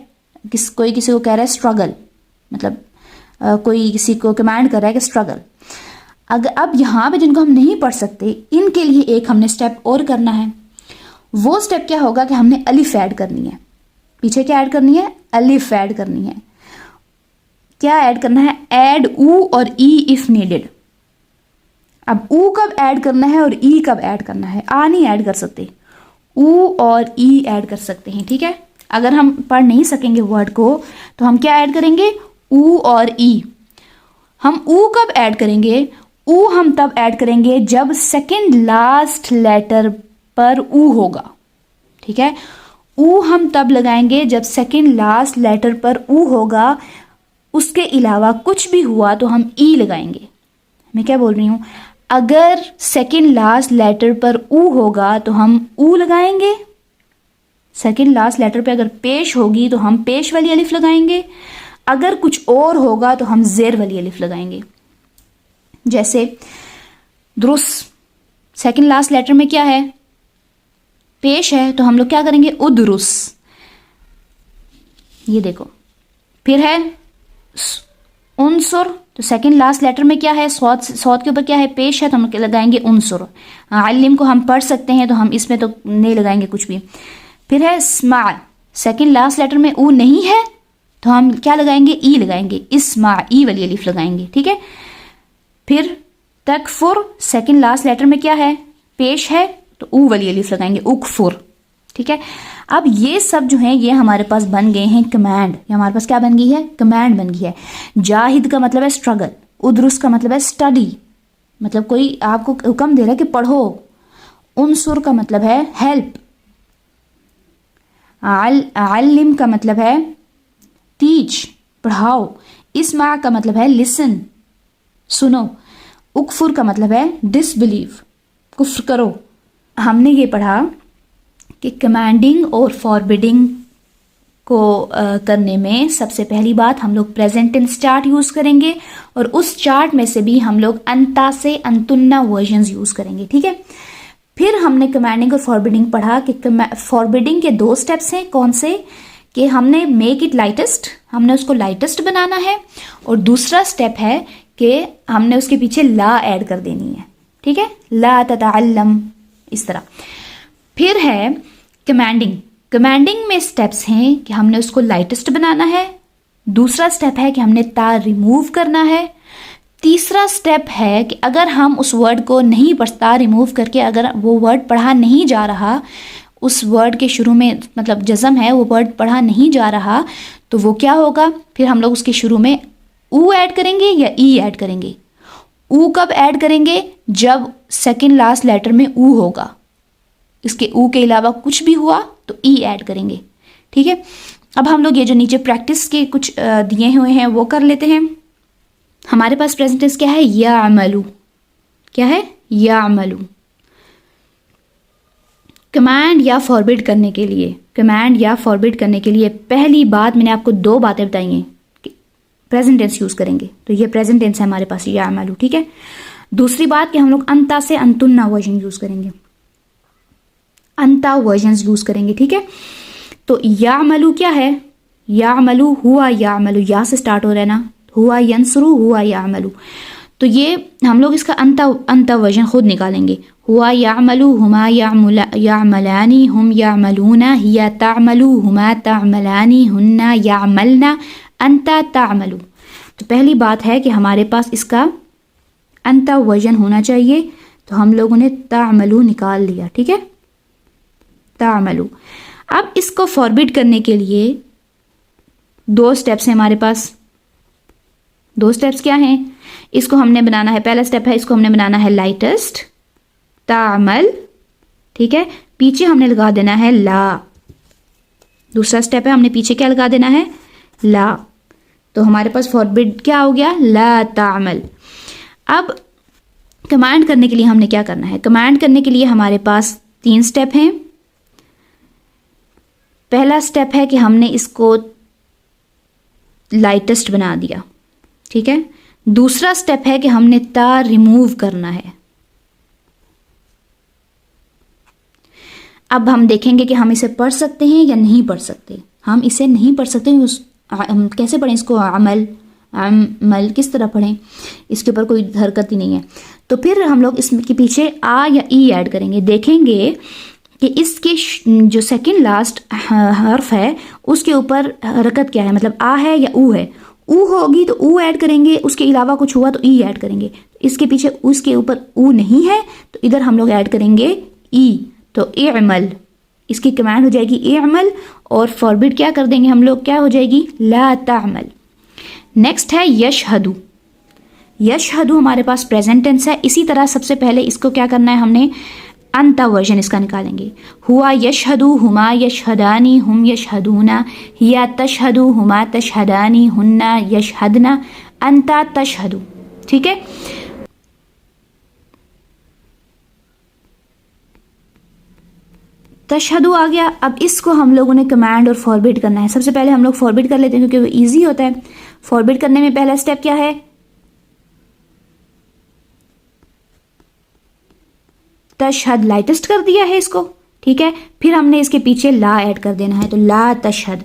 کوئی کسی کو کہہ رہا ہے اسٹرگل، مطلب کوئی کسی کو کمانڈ کر رہا ہے کہ اسٹرگل. اب یہاں پہ جن کو ہم نہیں پڑھ سکتے ان کے لیے ایک ہم نے اسٹیپ اور کرنا ہے. وہ اسٹیپ کیا ہوگا کہ ہم نے الف ایڈ کرنی ہے. پیچھے کیا ایڈ کرنی ہے؟ الف ایڈ کرنی ہے. کیا ایڈ کرنا ہے؟ ایڈ او اور ای اف نیڈڈ. اب او کب ایڈ کرنا ہے اور ای کب ایڈ کرنا ہے؟ نہیں ایڈ کر سکتے، او اور ای ایڈ کر سکتے ہیں، ٹھیک ہے. اگر ہم پڑھ نہیں سکیں گے ورڈ کو تو ہم کیا ایڈ کریں گے؟ او اور ای. ہم او کب ایڈ کریں گے؟ او ہم تب ایڈ کریں گے جب سیکنڈ لاسٹ لیٹر پر او ہوگا. ٹھیک ہے. او ہم تب لگائیں گے جب سیکنڈ لاسٹ لیٹر پر او ہوگا، اس کے علاوہ کچھ بھی ہوا تو ہم ای لگائیں گے. میں کیا بول رہی ہوں، اگر سیکنڈ لاسٹ لیٹر پر او ہوگا تو ہم او لگائیں گے، سیکنڈ لاسٹ لیٹر پہ اگر پیش ہوگی تو ہم پیش والی الف لگائیں گے، اگر کچھ اور ہوگا تو ہم زیر والی الف لگائیں گے. جیسے درس، سیکنڈ لاسٹ لیٹر میں کیا ہے، پیش ہے، تو ہم لوگ کیا کریں گے، ادرس. یہ دیکھو. پھر ہے انصر، تو سیکنڈ لاسٹ لیٹر میں کیا ہے، صاد کے اوپر کیا ہے، پیش ہے، تو ہم لگائیں گے انصر. علم کو ہم پڑھ سکتے ہیں تو ہم اس میں تو نہیں لگائیں گے کچھ بھی. پھر ہے اسمع، سیکنڈ لاسٹ لیٹر میں او نہیں ہے تو ہم کیا لگائیں گے، ای لگائیں گے، اسمع، ای والی الف لگائیں گے. ٹھیک ہے. پھر تکفر، سیکنڈ لاسٹ لیٹر میں کیا ہے، پیش ہے، تو او والی الف لگائیں گے، اکفر. ٹھیک ہے. اب یہ سب جو ہیں یہ ہمارے پاس بن گئے ہیں کمانڈ. یہ ہمارے پاس کیا بن گئی ہے، کمانڈ بن گئی ہے. جاہد کا مطلب ہے اسٹرگل، ادرس کا مطلب ہے اسٹڈی، مطلب کوئی آپ کو حکم دے رہا ہے کہ پڑھو. انصر کا مطلب ہے ہیلپ. علم کا مطلب ہے ٹیچ، پڑھاؤ. اسمع کا مطلب ہے لسن، سنو. اکفر کا مطلب ہے ڈس بلیو، کفر کرو. ہم نے یہ پڑھا کہ کمانڈنگ اور فاربڈنگ کو کرنے میں سب سے پہلی بات ہم لوگ پریزنٹ ٹینس چارٹ یوز کریں گے، اور اس چارٹ میں سے بھی ہم لوگ انتا سے انتنا ورژنز یوز کریں گے. ٹھیک ہے. پھر ہم نے کمانڈنگ اور فاربڈنگ پڑھا کہ فاربڈنگ کے 2 سٹیپس ہیں. کون سے، کہ ہم نے میک اٹ لائٹسٹ، ہم نے اس کو لائٹسٹ بنانا ہے، اور دوسرا سٹیپ ہے کہ ہم نے اس کے پیچھے لا ایڈ کر دینی ہے. ٹھیک ہے. لا تتعلم، اس طرح. پھر ہے کمانڈنگ. کمانڈنگ میں سٹیپس ہیں کہ ہم نے اس کو لائٹسٹ بنانا ہے، دوسرا سٹیپ ہے کہ ہم نے تا ریموو کرنا ہے، تیسرا سٹیپ ہے کہ اگر ہم اس ورڈ کو نہیں پڑھتا ریموو کر کے اگر وہ ورڈ پڑھا نہیں جا رہا، اس ورڈ کے شروع میں مطلب جزم ہے، وہ ورڈ پڑھا نہیں جا رہا، تو وہ کیا ہوگا، پھر ہم لوگ اس کے شروع میں او ایڈ کریں گے یا ای ایڈ کریں گے. او کب ایڈ کریں گے، جب سیکنڈ لاسٹ لیٹر میں او ہوگا، اس کے او کے علاوہ کچھ بھی ہوا تو ای ایڈ کریں گے. ٹھیک ہے. اب ہم لوگ یہ جو نیچے پریکٹس کے کچھ دیے ہوئے ہیں وہ کر لیتے ہیں. ہمارے پاس پریزنٹ ٹینس کیا ہے، یعملو. کیا ہے، یعملو. کمانڈ یا فاربڈ کرنے کے لیے، کمانڈ یا فاربڈ کرنے کے لیے پہلی بات میں نے آپ کو 2 باتیں بتائی ہیں کہ پریزنٹ ٹینس یوز کریں گے، تو یہ پریزنٹ ٹینس ہے ہمارے پاس، یعملو. ٹھیک ہے. دوسری بات کہ ہم لوگ انتا سے انتنا ورژن یوز کریں گے، انتا ورژنز یوز کریں گے. ٹھیک ہے. تو یعملو کیا ہے، یعملو ہوا، یعملو یا سے سٹارٹ ہو رہا ہے نا، ہوا ینصرو، ہوا یعملو. تو یہ ہم لوگ اس کا انتا ورژن خود نکالیں گے. ہوا یعملو، ہما یعملانی، ہم یعملون، ہیا تعملو، ہما تعملانی، ہننا یعملنا، انتا تعملو. تو پہلی بات ہے کہ ہمارے پاس اس کا انتا ورژن ہونا چاہیے، تو ہم لوگوں نے تعملو نکال لیا. ٹھیک ہے. تعملو. اب اس کو فاربڈ کرنے کے لیے 2 سٹیپس ہیں ہمارے پاس. 2 سٹیپس کیا ہیں، اس کو ہم نے بنانا ہے، پہلا سٹیپ ہے اس کو ہم نے بنانا ہے لائٹسٹ، تعمل. ٹھیک ہے. پیچھے ہم نے لگا دینا ہے لا. دوسرا سٹیپ ہے ہم نے پیچھے کیا لگا دینا ہے، لا. تو ہمارے پاس فاربڈ کیا ہو گیا، لا تعمل. اب کمانڈ کرنے کے لیے ہم نے کیا کرنا ہے، کمانڈ کرنے کے لیے ہمارے پاس 3 سٹیپ ہیں. پہلا سٹیپ ہے کہ ہم نے اس کو لائٹسٹ بنا دیا. ٹھیک ہے. دوسرا سٹیپ ہے کہ ہم نے تا ریموو کرنا ہے. اب ہم دیکھیں گے کہ ہم اسے پڑھ سکتے ہیں یا نہیں پڑھ سکتے. ہم اسے نہیں پڑھ سکتے، کیسے پڑھیں اس کو، عمل کس طرح پڑھیں، اس کے اوپر کوئی حرکت ہی نہیں ہے. تو پھر ہم لوگ اس کے پیچھے آ یا ای ایڈ کریں گے. دیکھیں گے کہ اس کے جو سیکنڈ لاسٹ حرف ہے اس کے اوپر حرکت کیا ہے، مطلب آ ہے یا او ہے. او ہوگی تو او ایڈ کریں گے، اس کے علاوہ کچھ ہوا تو ای ایڈ کریں گے. اس کے پیچھے اس کے اوپر او نہیں ہے تو ادھر ہم لوگ ایڈ کریں گے ای. تو اعمل، اس کی کمانڈ ہو جائے گی اعمل، اور فاربڈ کیا کر دیں گے ہم لوگ، کیا ہو جائے گی، لا تعمل. نیکسٹ ہے یشہدو. یشہدو ہمارے پاس پریزنٹ ٹینس ہے. اسی طرح سب سے پہلے اس کو کیا کرنا ہے، ہم نے انتا ورژن اس کا نکالیں گے. ہوا یشہدو ہما یشہدانی ہم یشہدونا، ہیا تشہدو ہما تشہدانی ہننا یشہدنا، انتا تشہدو. ٹھیک ہے، تشہدو آ گیا. اب اس کو ہم لوگوں نے کمانڈ اور فارورڈ کرنا ہے. سب سے پہلے ہم لوگ فارورڈ کر لیتے ہیں کیونکہ وہ ایزی ہوتا ہے. فارورڈ کرنے میں پہلا سٹیپ کیا ہے؟ تشہد لائٹسٹ کر دیا ہے اس کو. ٹھیک ہے، پھر ہم نے اس کے پیچھے لا ایڈ کر دینا ہے، تو لا تشہد.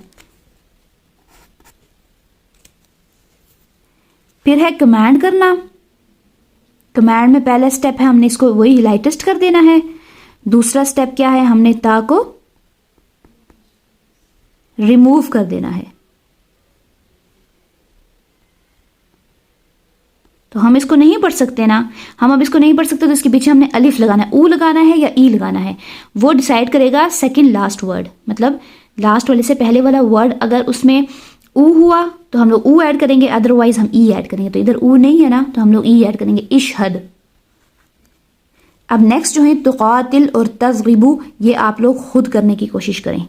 پھر ہے کمانڈ کرنا. کمانڈ میں پہلا سٹیپ ہے ہم نے اس کو وہی لائٹسٹ کر دینا ہے. دوسرا سٹیپ کیا ہے؟ ہم نے تا کو ریموو کر دینا ہے. تو ہم اس کو نہیں پڑھ سکتے نا، ہم اب اس کو نہیں پڑھ سکتے، تو اس کے پیچھے ہم نے الف لگانا ہے. او لگانا ہے یا ای لگانا ہے وہ ڈیسائیڈ کرے گا سیکنڈ لاسٹ ورڈ. مطلب لاسٹ والے سے پہلے والا ورڈ اگر اس میں او ہوا تو ہم لوگ او ایڈ کریں گے، ادروائز ہم ای ایڈ کریں گے. تو ادھر او نہیں ہے نا، تو ہم لوگ ای ایڈ کریں گے، اشہد. اب نیکسٹ جو ہے تقاتل اور تضربو، یہ آپ لوگ خود کرنے کی کوشش کریں.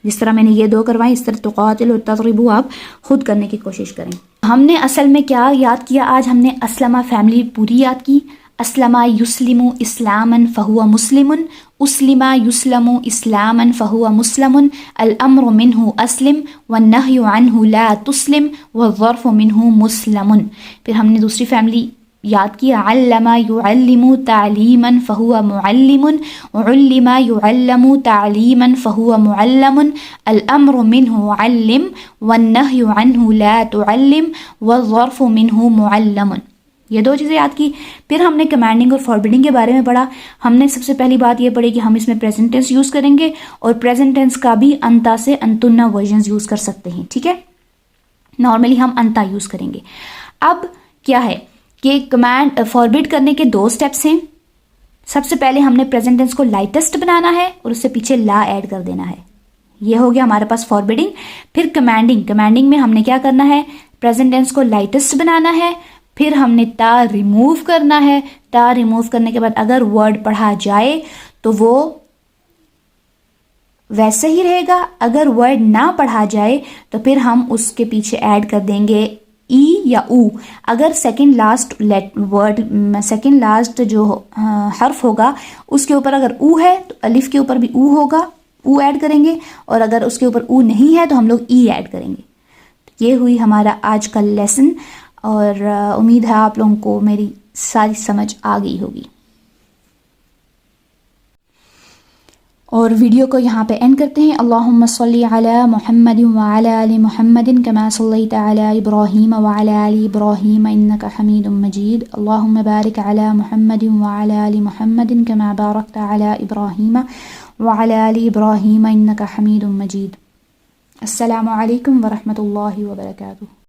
جس طرح میں نے یہ 2 کروائیں، اس طرح تقاتل اور تضربو آپ خود کرنے کی کوشش کریں. ہم نے اصل میں کیا یاد کیا آج؟ ہم نے اسلمہ فیملی پوری یاد کی. اسلمہ یسلم اسلاما فہو مسلم، اسلم یسلم اسلاما فہو مسلم، الامر منہ اسلم والنہی عنہ لا تسلم والظرف منہ مسلم. پھر ہم نے دوسری فیملی یاد کیا، علم یعلم تعلیما فہو معلم، علم یعلم تعلیما فہو معلم، الامر منہ علم والنہی عنہ لا تعلم والظرف منہ معلم. یہ 2 چیزیں یاد کی. پھر ہم نے کمانڈنگ اور فارورڈنگ کے بارے میں پڑھا. ہم نے سب سے پہلی بات یہ پڑھی کہ ہم اس میں پریزنٹ ٹینس یوز کریں گے، اور پریزنٹ ٹینس کا بھی انتا سے انتنا ورژنز یوز کر سکتے ہیں. ٹھیک ہے، نارملی ہم انتا یوز کریں گے. اب کیا ہے کہ کمانڈ فارورڈ کرنے کے 2 سٹیپس ہیں. سب سے پہلے ہم نے پریزنٹ ٹینس کو لائٹسٹ بنانا ہے اور اس سے پیچھے لا ایڈ کر دینا ہے. یہ ہو گیا ہمارے پاس فارورڈنگ. پھر کمانڈنگ میں ہم نے کیا کرنا ہے؟ پریزنٹ ٹینس کو لائٹسٹ بنانا ہے، پھر ہم نے تا ریموو کرنا ہے. تا ریموو کرنے کے بعد اگر ورڈ پڑھا جائے تو وہ ویسے ہی رہے گا، اگر ورڈ نہ پڑھا جائے تو پھر ہم اس کے پیچھے ایڈ کر دیں گے ای یا او. اگر سیکنڈ لاسٹ جو حرف ہوگا اس کے اوپر اگر او ہے تو الف کے اوپر بھی او ہوگا، او ایڈ کریں گے، اور اگر اس کے اوپر او نہیں ہے تو ہم لوگ ای ایڈ کریں گے. یہ ہوئی ہمارا آج کا لیسن، اور امید ہے آپ لوگوں کو میری ساری سمجھ آ گئی ہوگی. اور ویڈیو کو یہاں پہ اینڈ کرتے ہیں. اللہم صلی علی محمد وعلی آل محمد کما صلیت علی ابراہیم وعلی آل ابراہیم انک حمید مجید. اللہم بارک علی محمد وعلی آل محمد کما بارکت علی ابراہیم وعلی آل ابراہیم انک حمید مجید. السلام علیکم ورحمۃ اللہ وبرکاتہ.